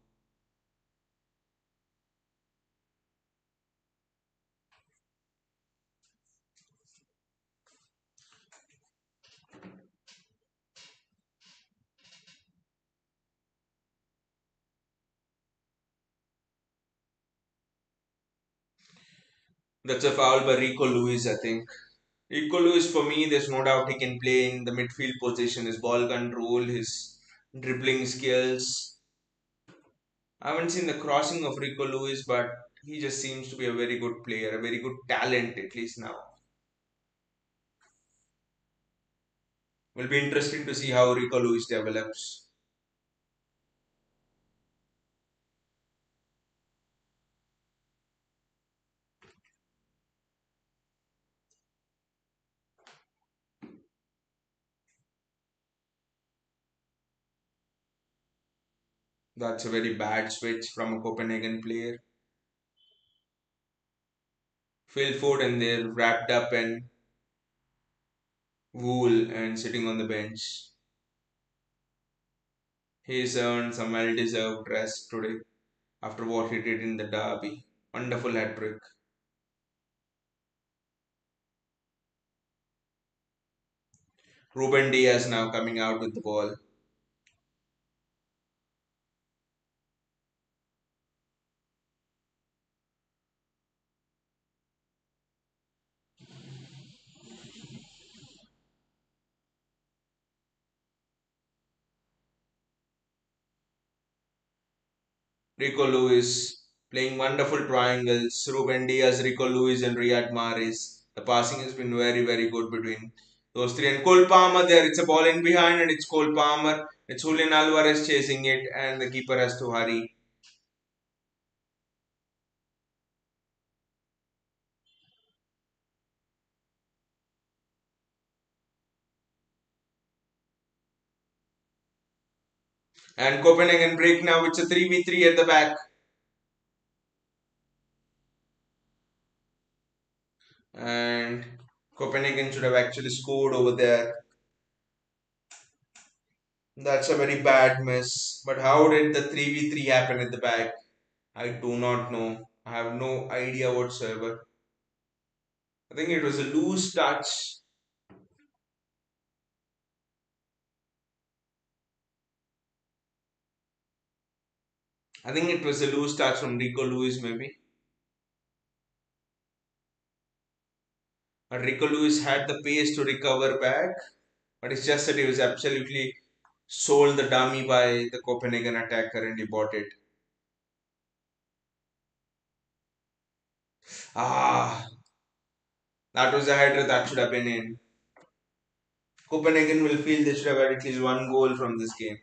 That's a foul by Rico Lewis, I think. Rico Lewis, for me, there's no doubt he can play in the midfield position. His ball control, his dribbling skills. I haven't seen the crossing of Rico Lewis, but he just seems to be a very good player, a very good talent, at least now. Will be interesting to see how Rico Lewis develops. That's a very bad switch from a Copenhagen player. Phil Foden there wrapped up in wool and sitting on the bench. He's earned some well-deserved rest today after what he did in the derby. Wonderful hat trick. Ruben Diaz now coming out with the ball. Rico Lewis playing wonderful triangles. Ruben Diaz, Rico Lewis, and Riyad Mahrez. The passing has been very, very good between those three. And Cole Palmer there. It's a ball in behind, and it's Cole Palmer. It's Julian Alvarez chasing it, and the keeper has to hurry. And Copenhagen break now. It's a 3v3 at the back. And Copenhagen should have actually scored over there. That's a very bad miss. But how did the 3v3 happen at the back? I do not know. I have no idea whatsoever. I think it was a loose touch. I think it was a loose touch from Rico Lewis, maybe. But Rico Lewis had the pace to recover back. But it's just that he was absolutely sold the dummy by the Copenhagen attacker and he bought it. Ah, that was a header that should have been in. Copenhagen will feel they should have had at least one goal from this game.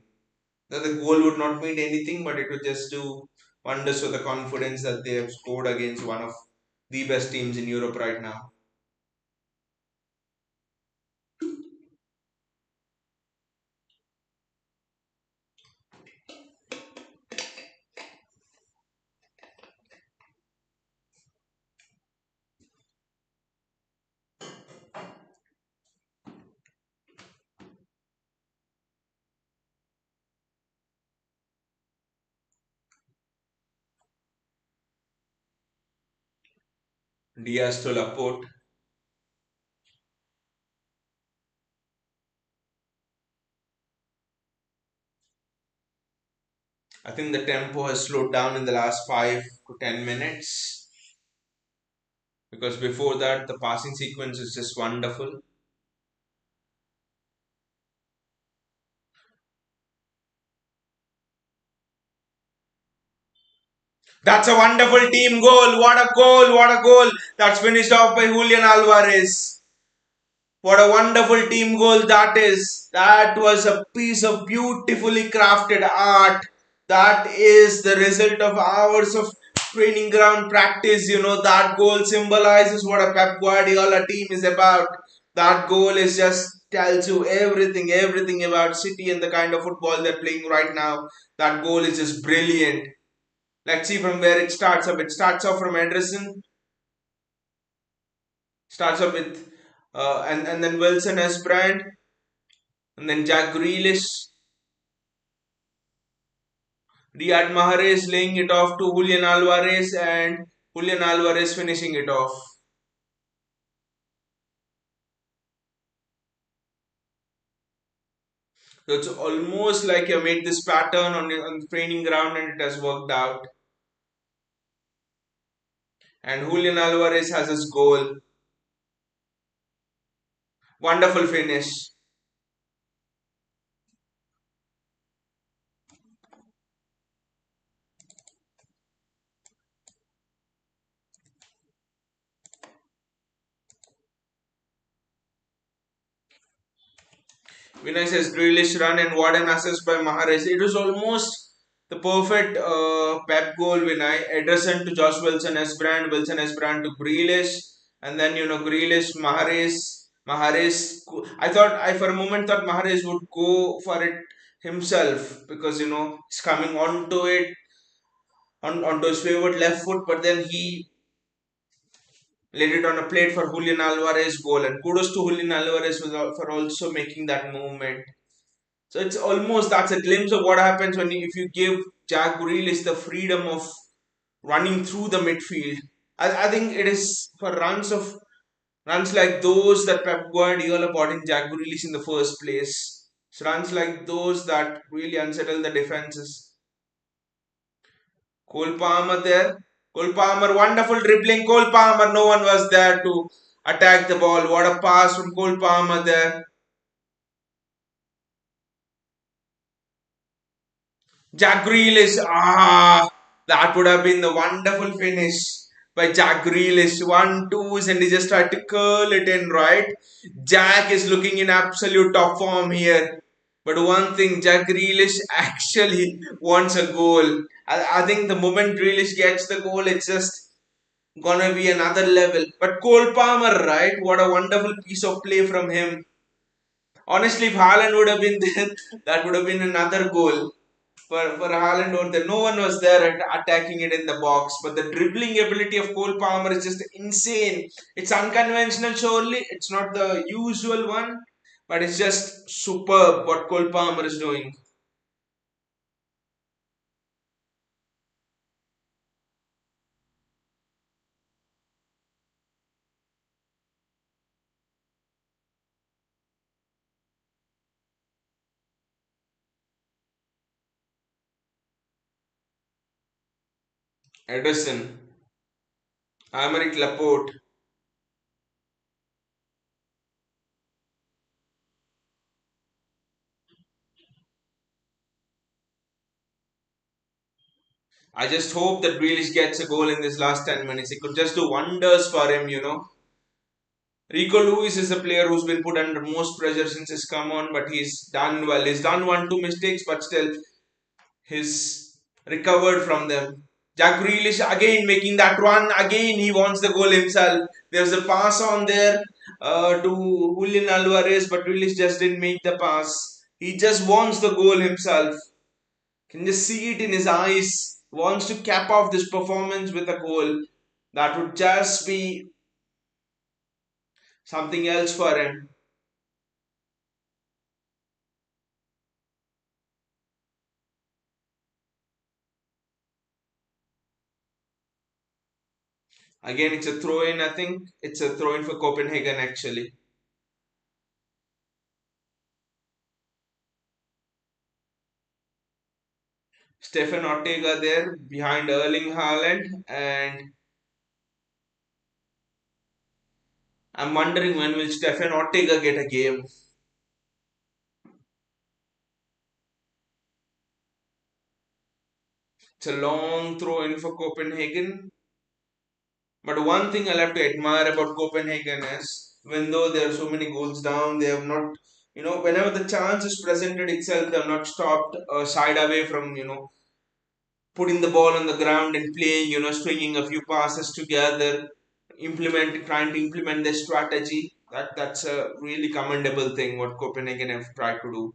That the goal would not mean anything, but it would just do wonders for the confidence that they have scored against one of the best teams in Europe right now. Diaz to Laporte. I think the tempo has slowed down in the last 5 to 10 minutes because before that the passing sequence is just wonderful. That's a wonderful team goal. What a goal! What a goal! That's finished off by Julian Alvarez. What a wonderful team goal that is. That was a piece of beautifully crafted art. That is the result of hours of training ground practice. You know, that goal symbolizes what a Pep Guardiola team is about. That goal is just tells you everything, everything about City and the kind of football they're playing right now. That goal is just brilliant. Let's see from where it starts off. It starts off from Ederson, starts off with, and then Wilson as Brand, and then Jack Grealish, Riyad Mahrez laying it off to Julian Alvarez, and Julian Alvarez finishing it off. So it's almost like you made this pattern on the training ground and it has worked out. And Julian Alvarez has his goal. Wonderful finish. Vinay says Grealish run and what an assist by Mahrez. It was almost the perfect Pep goal, Vinay. Ederson to Josh Wilson Esbrand to Grealish, and then Grealish, Mahrez. I for a moment thought Mahrez would go for it himself because he's coming onto it onto his favorite left foot, but then he laid it on a plate for Julian Alvarez goal, and kudos to Julian Alvarez for also making that movement. So it's almost that's a glimpse of what happens if you give Jack Grealish the freedom of running through the midfield. I think it is for runs like those that Pep Guardiola bought in Jack Grealish in the first place. It's runs like those that really unsettle the defenses. Cole Palmer there. Cole Palmer, wonderful dribbling. Cole Palmer, no one was there to attack the ball. What a pass from Cole Palmer there. Jack Grealish, that would have been the wonderful finish by Jack Grealish. 1-2s and he just tried to curl it in, right? Jack is looking in absolute top form here. But one thing, Jack Grealish actually wants a goal. I think the moment Grealish gets the goal, it's just gonna be another level. But Cole Palmer, right? What a wonderful piece of play from him. Honestly, if Haaland would have been there, that would have been another goal for Haaland over there. No one was there attacking it in the box, but the dribbling ability of Cole Palmer is just insane. It's unconventional, surely. It's not the usual one, but it's just superb what Cole Palmer is doing. Edison, Aymeric Laporte. I just hope that Grealish gets a goal in this last 10 minutes. It could just do wonders for him. Rico Lewis is a player who's been put under most pressure since he's come on, but he's done well. He's done one, two mistakes, but still, he's recovered from them. Jack Grealish again making that run. Again, he wants the goal himself. There's a pass on there to Julian Alvarez, but Grealish just didn't make the pass. He just wants the goal himself. Can just see it in his eyes. Wants to cap off this performance with a goal. That would just be something else for him. Again, it's a throw in. I think it's a throw in for Copenhagen actually. Stefan Ortega there behind Erling Haaland, and I'm wondering when will Stefan Ortega get a game. It's a long throw in for Copenhagen, but one thing I'll have to admire about Copenhagen is when though there are so many goals down, they have not, whenever the chance is presented itself, they have not stopped or shied away from, putting the ball on the ground and playing, stringing a few passes together, trying to implement their strategy. That's a really commendable thing what Copenhagen have tried to do.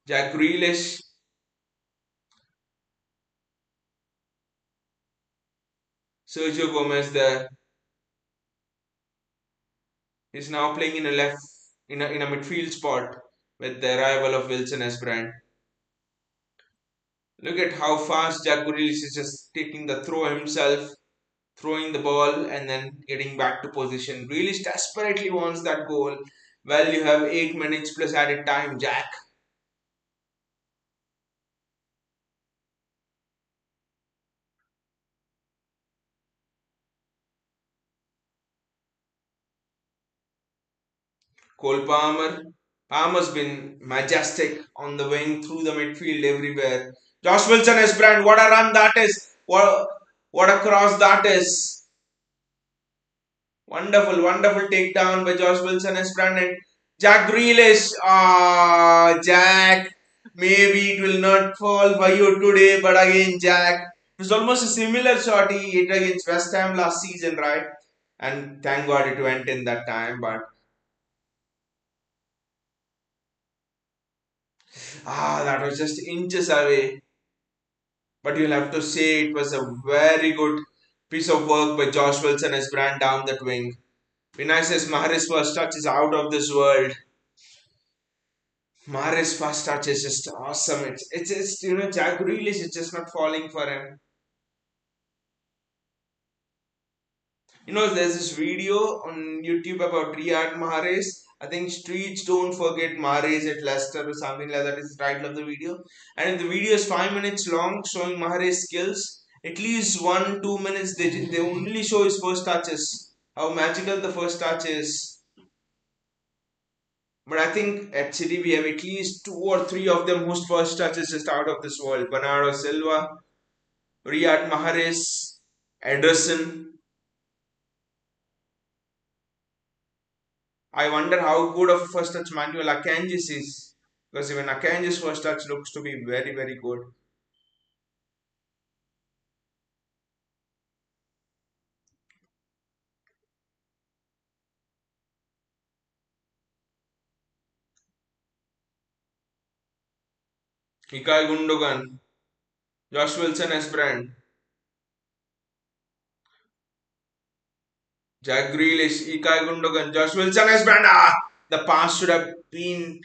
Jack Grealish, Sergio Gomez there is now playing in a left in a midfield spot with the arrival of Wilson as brand. Look at how fast Jack Grealish is just taking the throw himself, throwing the ball and then getting back to position. Grealish desperately wants that goal. Well, you have 8 minutes plus added time, Jack. Cole Palmer. Palmer's been majestic on the wing through the midfield everywhere. Josh Wilson is brand. What a run that is. What a cross that is. Wonderful, wonderful takedown by Josh Wilson as brand and Jack Grealish. Ah, Jack. Maybe it will not fall for you today, but again, Jack. It was almost a similar shot he hit against West Ham last season, right? And thank God it went in that time, but that was just inches away. But you'll have to say it was a very good piece of work by Josh Wilson as brand down that wing. Vinicius Mahrez first touch is out of this world. Mahrez first touch is just awesome. It's Jack Grealish is just not falling for him. There's this video on YouTube about Riyad Mahrez. I think Streets Don't Forget Mahrez at Leicester or something like that is the title of the video. And the video is 5 minutes long, showing Mahrez skills. At least 1-2 minutes they only show his first touches. How magical the first touch is. But I think at City we have at least two or three of them whose first touch is just out of this world. Bernardo Silva, Riyad Mahrez, Ederson. I wonder how good of a first touch Manuel Akanji's is. Because even Akanji's first touch looks to be very, very good. Ilkay Gundogan, Josh Wilson as brand, Jack Grealish, Ilkay Gundogan, Josh Wilson as brand. The pass should have been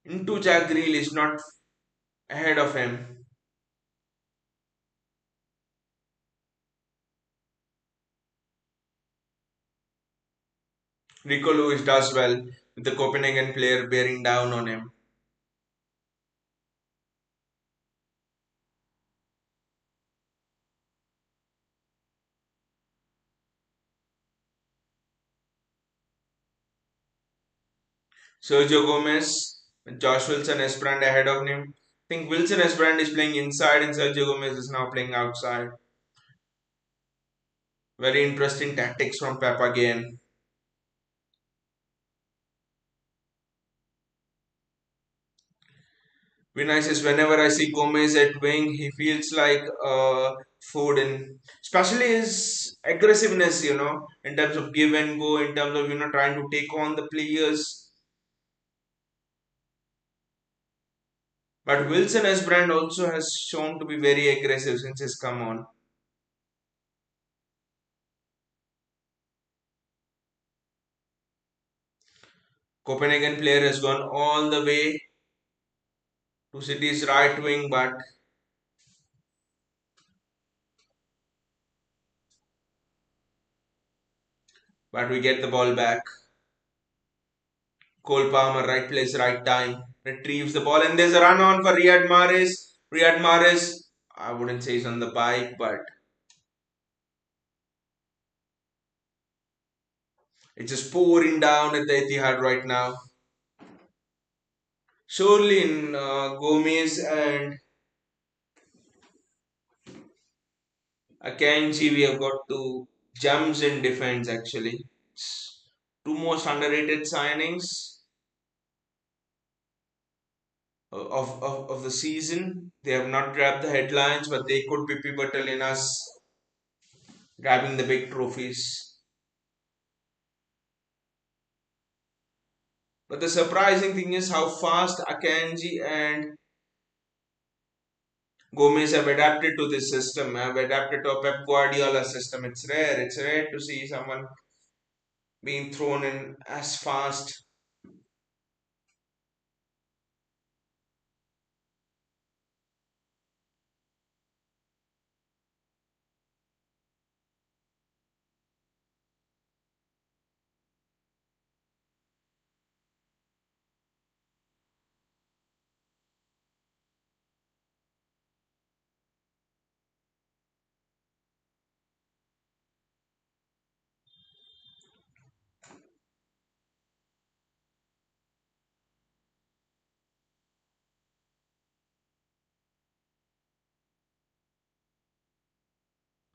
into Jack Grealish, not ahead of him. Rico Lewis does well with the Copenhagen player bearing down on him. Sergio Gomez, Josh Wilson Esbrand ahead of him. I think Wilson Esbrand is playing inside and Sergio Gomez is now playing outside. Very interesting tactics from Pep again. Vinicius, whenever I see Gomez at wing, he feels like Foden. Especially his aggressiveness, in terms of give and go, in terms of, trying to take on the players. But Wilson Esbrand also has shown to be very aggressive since he's come on. Copenhagen player has gone all the way to City's right wing, but we get the ball back. Cole Palmer, right place, right time, retrieves the ball, and there's a run on for Riyad Mahrez. Riyad Mahrez, I wouldn't say he's on the bike, but it's just pouring down at the Etihad right now. Surely in Gomez and Akanji, we have got two gems in defense actually. It's two most underrated signings of the season. They have not grabbed the headlines, but they could be pivotal in us grabbing the big trophies. But the surprising thing is how fast Akanji and Gomez have adapted to this system, have adapted to a Pep Guardiola system. It's rare. It's rare to see someone being thrown in as fast.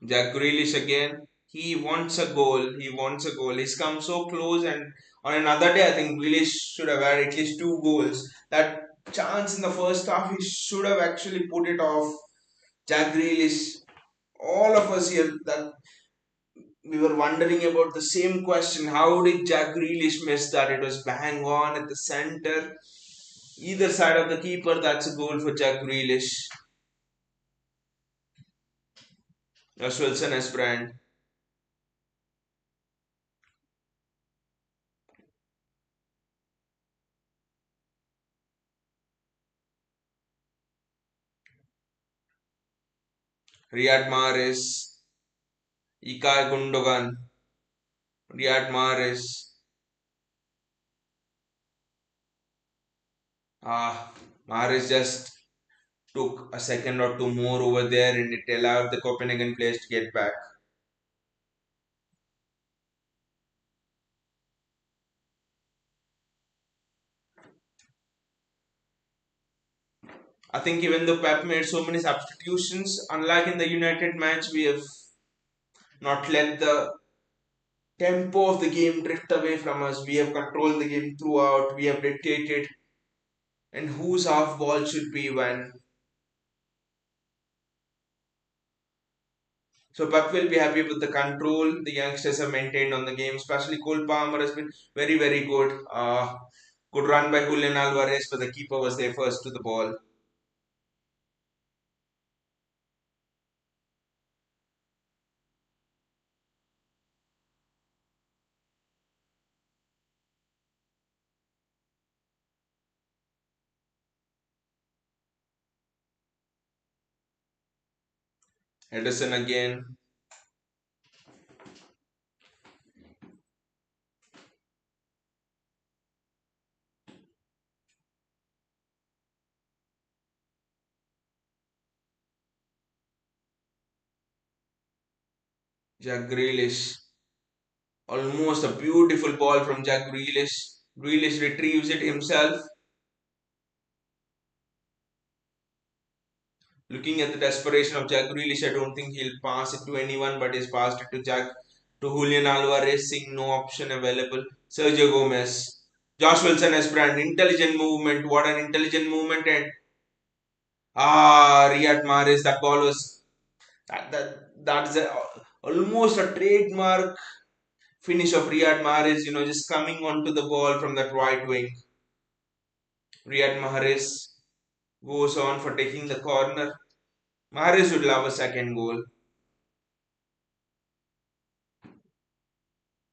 Jack Grealish again. He wants a goal. He wants a goal. He's come so close, and on another day, I think Grealish should have had at least two goals. That chance in the first half, he should have actually put it off. Jack Grealish. All of us here that we were wondering about the same question. How did Jack Grealish miss that? It was bang on at the center. Either side of the keeper, that's a goal for Jack Grealish. Josh Wilson as brand. Riyad Mahrez. Ikay Gundogan. Riyad Mahrez. Mahrez just took a second or two more over there and it allowed the Copenhagen players to get back. I think even though Pep made so many substitutions, unlike in the United match, we have not let the tempo of the game drift away from us. We have controlled the game throughout. We have dictated and whose half ball should be when. So Pep will be happy with the control the youngsters have maintained on the game. Especially Cole Palmer has been very, very good. Good run by Julian Alvarez, but the keeper was there first to the ball. Edison again. Jack Grealish. Almost a beautiful ball from Jack Grealish. Grealish retrieves it himself. Looking at the desperation of Jack Grealish, I don't think he'll pass it to anyone, but he's passed it to Julian Alvarez, seeing no option available. Sergio Gomez. Josh Wilson as brand. Intelligent movement. What an intelligent movement. And Riyad Mahrez. That ball was that's almost a trademark finish of Riyad Mahrez. Just coming onto the ball from that right wing. Riyad Mahrez goes on for taking the corner. Mahrez would love a second goal,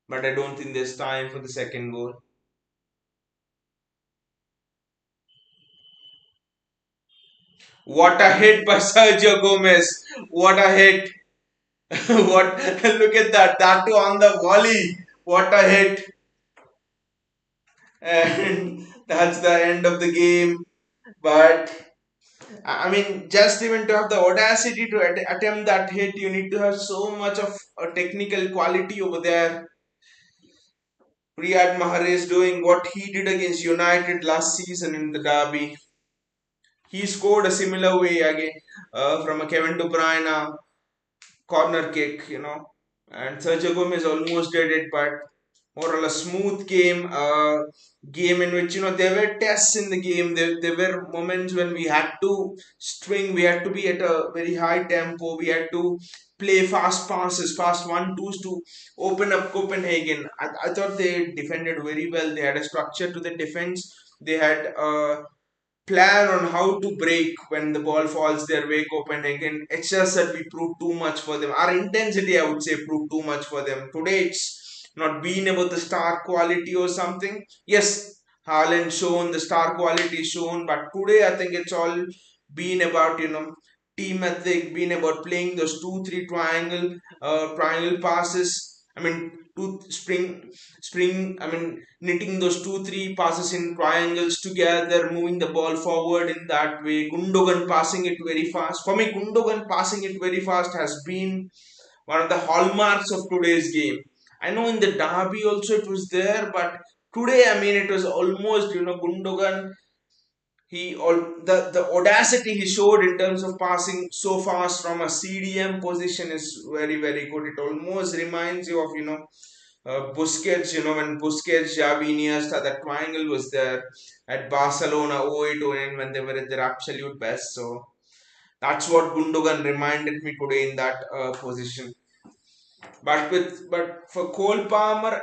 but I don't think there's time for the second goal. What a hit by Sergio Gomez! What a hit! What? Look at that! That too on the volley. What a hit! And that's the end of the game. But I mean, just even to have the audacity to attempt that hit, you need to have so much of a technical quality over there. Riyad Mahrez doing what he did against United last season in the derby. He scored a similar way again from a Kevin De Bruyne corner kick. And Sergio Gomez almost did it, but more or less smooth game in which there were tests in the game. There were moments when we had to string, we had to be at a very high tempo, we had to play fast passes, fast 1-2s to open up Copenhagen. I thought they defended very well. They had a structure to the defense. They had plan on how to break when the ball falls their way, Copenhagen. It's just that we proved too much for them. Our intensity, I would say, proved too much for them. Today, it's not been about the star quality or something. Yes, Haaland shown, the star quality shown, but today I think it's all been about, team ethic, been about playing those 2-3 triangle passes. I mean, two I mean, knitting those 2-3 passes in triangles together, moving the ball forward in that way. Gundogan passing it very fast. For me, Gundogan passing it very fast has been one of the hallmarks of today's game. I know in the derby also it was there, but today, I mean, it was almost, Gundogan He all the audacity he showed in terms of passing so fast from a CDM position is very very good. It almost reminds you of Busquets. When Busquets, Xavi, Iniesta, that triangle was there at Barcelona 08-09 when they were at their absolute best. So that's what Gundogan reminded me today in that position. But for Cole Palmer,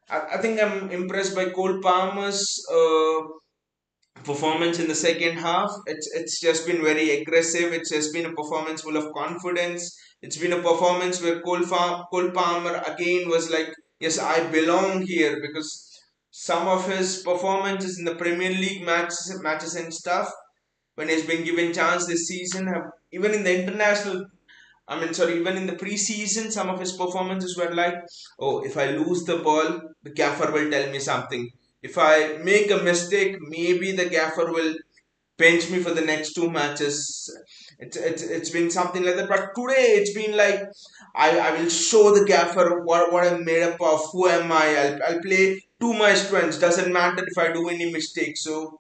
I think I'm impressed by Cole Palmer's performance in the second half. It's just been very aggressive. It's just been a performance full of confidence. It's been a performance where Cole Palmer again was like, yes, I belong here, because some of his performances in the Premier League matches and stuff, when he's been given chance this season, have even in the international, even in the preseason, some of his performances were like, oh, if I lose the ball, the gaffer will tell me something. If I make a mistake, maybe the gaffer will bench me for the next two matches. It's been something like that. But today it's been like, I will show the gaffer what I'm made up of. Who am I? I'll play to my strengths. Doesn't matter if I do any mistakes. So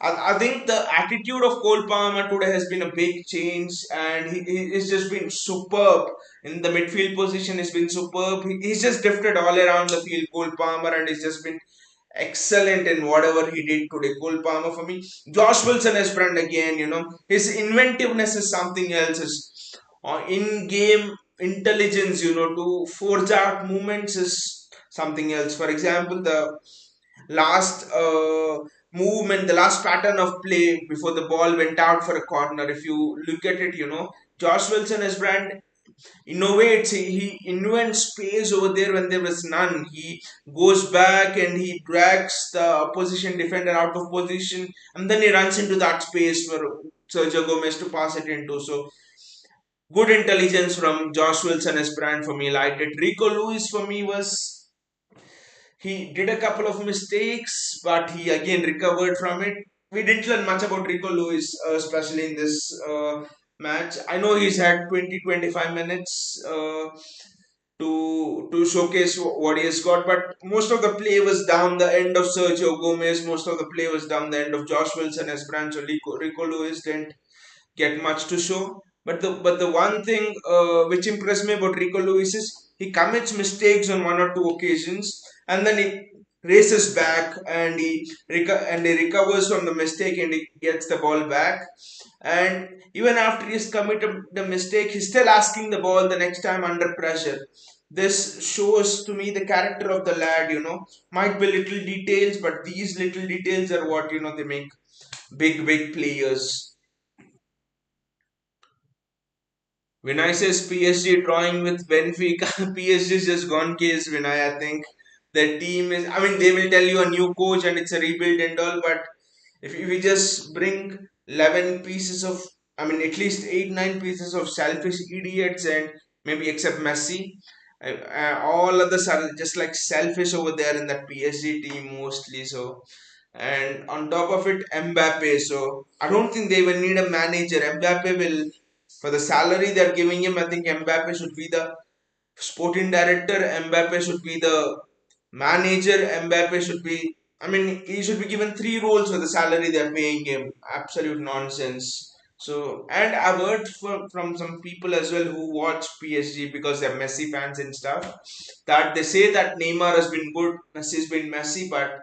I think the attitude of Cole Palmer today has been a big change, and he's just been superb in the midfield position. He's been superb. He's just drifted all around the field, Cole Palmer, and he's just been excellent in whatever he did today. Cole Palmer for me. Josh Wilson as friend again. His inventiveness is something else. His in-game intelligence, to forge out movements is something else. For example, the last movement, the last pattern of play before the ball went out for a corner. If you look at it, Josh Wilson as brand innovates. He invents space over there when there was none. He goes back and he drags the opposition defender out of position, and then he runs into that space for Sergio Gomez to pass it into. So good intelligence from Josh Wilson as brand for me. Liked it. Rico Lewis for me was, he did a couple of mistakes, but he again recovered from it. We didn't learn much about Rico Lewis, especially in this match. I know he's had 20-25 minutes to showcase what he has got, but most of the play was down the end of Sergio Gomez. Most of the play was down the end of Josh Wilson as brand. So Rico Lewis didn't get much to show. But the one thing which impressed me about Rico Lewis is he commits mistakes on one or two occasions, and then he races back and he recovers from the mistake and he gets the ball back. And even after he's committed the mistake, he's still asking the ball the next time under pressure. This shows to me the character of the lad. Might be little details, but these little details are what they make big players. Vinay says PSG drawing with Benfica. PSG is just gone case, Vinay. I think the team is, they will tell you a new coach and it's a rebuild and all, but if we just bring 11 pieces of, at least 8, 9 pieces of selfish idiots, and maybe except Messi, all others are just like selfish over there in that PSG team mostly. So, and on top of it, Mbappe. So, I don't think they will need a manager. Mbappe will, for the salary they're giving him, I think Mbappe should be the sporting director. Mbappe should be the manager. Mbappe should be, he should be given three roles for the salary they're paying him. Absolute nonsense. So, and I've heard from some people as well who watch PSG because they're Messi fans and stuff, that they say that Neymar has been good, Messi's been Messi, but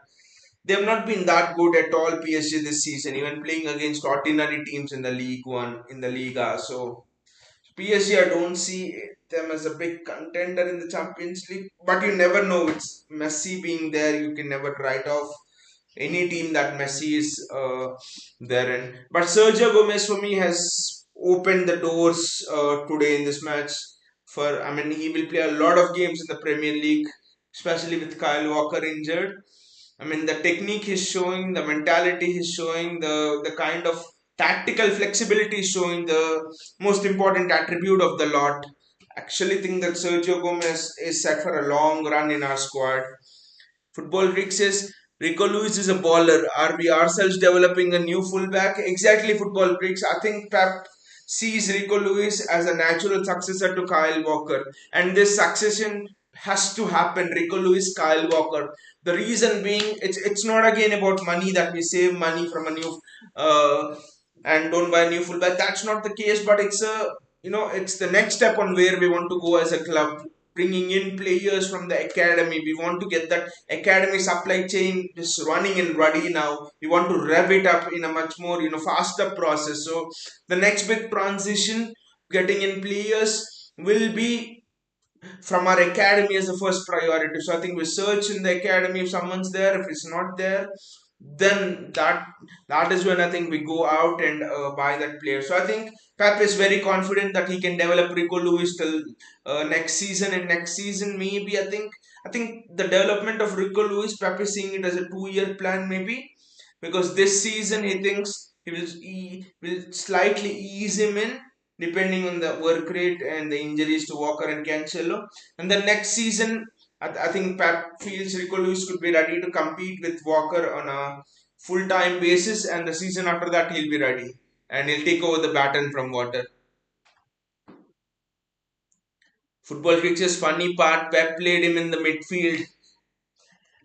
they have not been that good at all, PSG this season, even playing against ordinary teams in the League One, in the Liga. So, PSG, I don't see them as a big contender in the Champions League, but you never know. It's Messi being there, you can never write off any team that Messi is there in. But Sergio Gomez for me has opened the doors today in this match. He will play a lot of games in the Premier League, especially with Kyle Walker injured. The technique he's showing, the mentality he's showing, the kind of tactical flexibility he's showing, the most important attribute of the lot. Actually, think that Sergio Gomez is set for a long run in our squad. Football Freak says Rico Lewis is a baller. Are we ourselves developing a new fullback? Exactly, Football Freaks. I think Pep sees Rico Lewis as a natural successor to Kyle Walker, and this succession has to happen. Rico Lewis, Kyle Walker. The reason being, it's not again about money that we save money from a new uh, and don't buy a new fullback. That's not the case, but it's a it's the next step on where we want to go as a club. Bringing in players from the academy, we want to get that academy supply chain just running and ready now. We want to rev it up in a much more faster process. So the next big transition, getting in players, will be from our academy as the first priority. So I think we search in the academy if someone's there. If it's not there, then that is when I think we go out and buy that player. So I think Pep is very confident that he can develop Rico Lewis till next season. And next season, maybe I think the development of Rico Lewis, Pep is seeing it as a 2-year plan, maybe, because this season he thinks he will slightly ease him in depending on the work rate and the injuries to Walker and Cancelo. And the next season, I think Pep feels Rico Lewis could be ready to compete with Walker on a full time basis, and the season after that he'll be ready and he'll take over the baton from Walker. Football Cric's funny part, Pep played him in the midfield.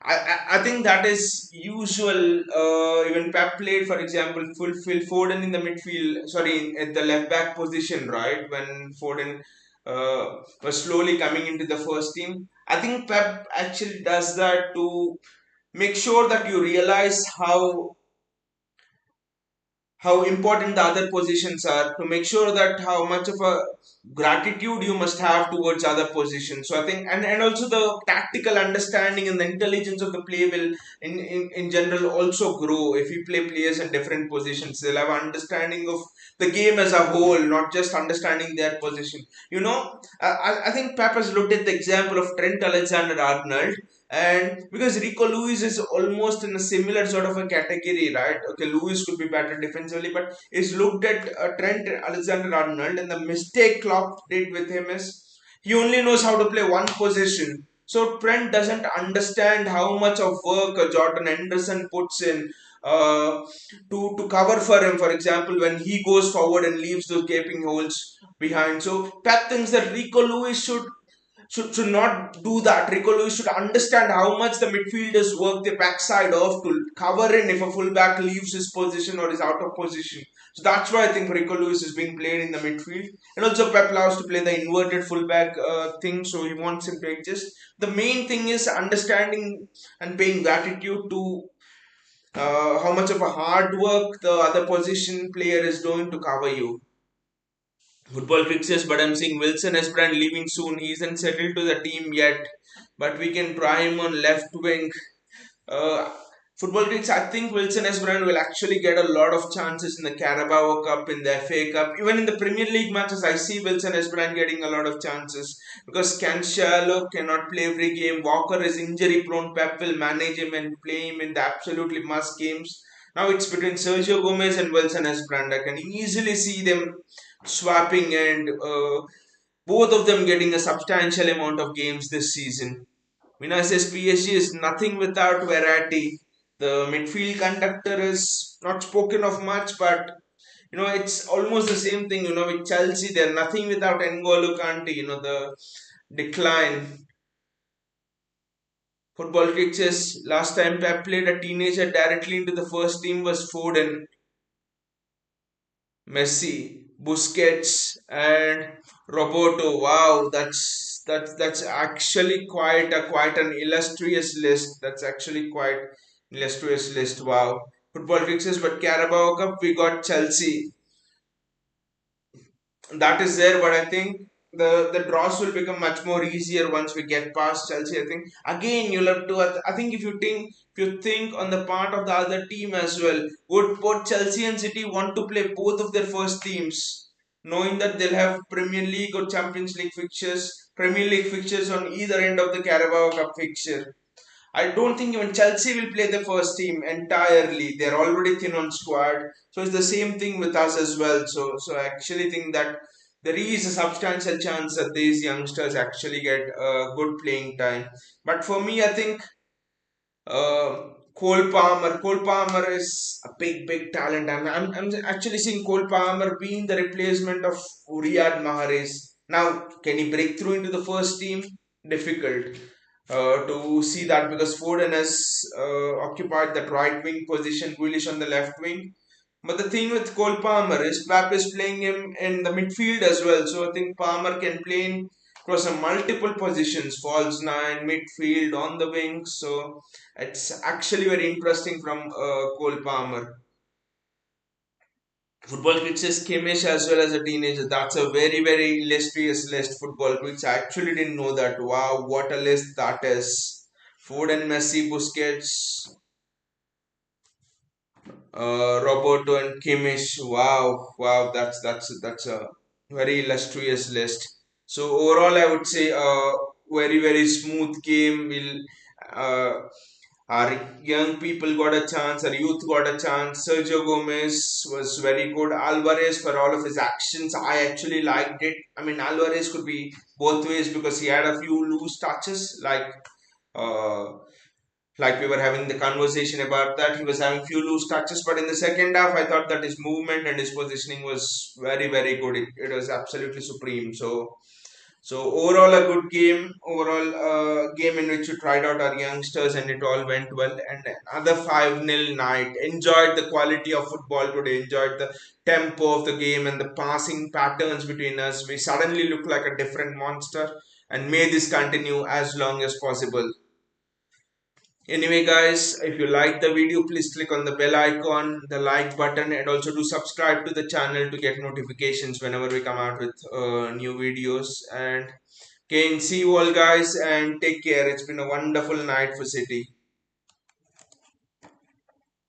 I think that is usual. Even Pep played, for example, Phil Foden in the midfield, sorry, at the left back position, right? When Foden was slowly coming into the first team. I think Pep actually does that to make sure that you realize how important the other positions are, to make sure that how much of a gratitude you must have towards other positions. So I think, and also the tactical understanding and the intelligence of the play will in general also grow if you play players in different positions. They'll have understanding of the game as a whole, not just understanding their position. I think Pep has looked at the example of Trent Alexander Arnold, and because Rico Lewis is almost in a similar sort of a category, right? Okay, Lewis could be better defensively, but he's looked at Trent Alexander Arnold, and the mistake Klopp did with him is he only knows how to play one position. So Trent doesn't understand how much of work Jordan Henderson puts in to cover for him. For example, when he goes forward and leaves those gaping holes behind. So Pep thinks that Rico Lewis should not do that. Rico Lewis should understand how much the midfielders work their backside off to cover in if a fullback leaves his position or is out of position. So that's why I think Rico Lewis is being played in the midfield. And also Pep loves to play the inverted fullback thing, so he wants him to adjust. The main thing is understanding and paying gratitude to how much of a hard work the other position player is doing to cover you. Football fixes, but I'm seeing Wilson Esperan leaving soon. He isn't settled to the team yet, but we can try him on left wing. Uh, Football Critics, I think Wilson Esperan will actually get a lot of chances in the Carabao Cup, in the FA Cup, even in the Premier League matches. I see Wilson Esperan getting a lot of chances because Cancelo cannot play every game. Walker is injury prone. Pep will manage him and play him in the absolutely must games. Now it's between Sergio Gomez and Wilson Esperan. I can easily see them swapping and both of them getting a substantial amount of games this season. Vinay says PSG is nothing without Verratti. The midfield conductor is not spoken of much, but it's almost the same thing. With Chelsea, they're nothing without N'Golo Kante. The decline. Football fixtures. Last time Pep played a teenager directly into the first team was Foden, Messi, Busquets, and Roberto. Wow, that's actually quite an illustrious list. That's actually quite illustrious list. Wow. Football fixes, but Carabao Cup we got Chelsea. That is there, but I think the draws will become much more easier once we get past Chelsea. I think again you'll have to. I think if you think on the part of the other team as well, would both Chelsea and City want to play both of their first teams, knowing that they'll have Premier League or Champions League fixtures, Premier League fixtures on either end of the Carabao Cup fixture. I don't think even Chelsea will play the first team entirely. They're already thin on squad. So it's the same thing with us as well. So I actually think that there is a substantial chance that these youngsters actually get good playing time. But for me, I think Cole Palmer is a big talent. I'm actually seeing Cole Palmer being the replacement of Riyad Mahrez. Now, can he break through into the first team? difficult to see that because Foden has occupied that right wing position, Grealish on the left wing. But the thing with Cole Palmer is Pep is playing him in the midfield as well. So I think Palmer can play in across a multiple positions, false nine, midfield, on the wing. So it's actually very interesting from Cole Palmer. Football Kids says Kimmich as well as a teenager. That's a very, very illustrious list. Football Kids. I actually didn't know that. Wow, what a list that is. Foden, Messi, Busquets, Roberto and Kimmich. Wow, wow, that's a very illustrious list. So overall, I would say a very, very smooth game. Will uh, our young people got a chance, our youth got a chance. Sergio Gomez was very good. Alvarez, for all of his actions, I actually liked it. I mean, Alvarez could be both ways because he had a few loose touches, uh, like we were having the conversation about that. He was having few loose touches, but in the second half, I thought that his movement and his positioning was very, very good. It was absolutely supreme. So overall, a good game. Overall, game in which we tried out our youngsters and it all went well. And another 5-0 night. Enjoyed the quality of football today. Enjoyed the tempo of the game and the passing patterns between us. We suddenly look like a different monster. And may this continue as long as possible. Anyway, guys, if you like the video, please click on the bell icon, the like button, and also do subscribe to the channel to get notifications whenever we come out with new videos. And again, see you all, guys, and take care. It's been a wonderful night for City.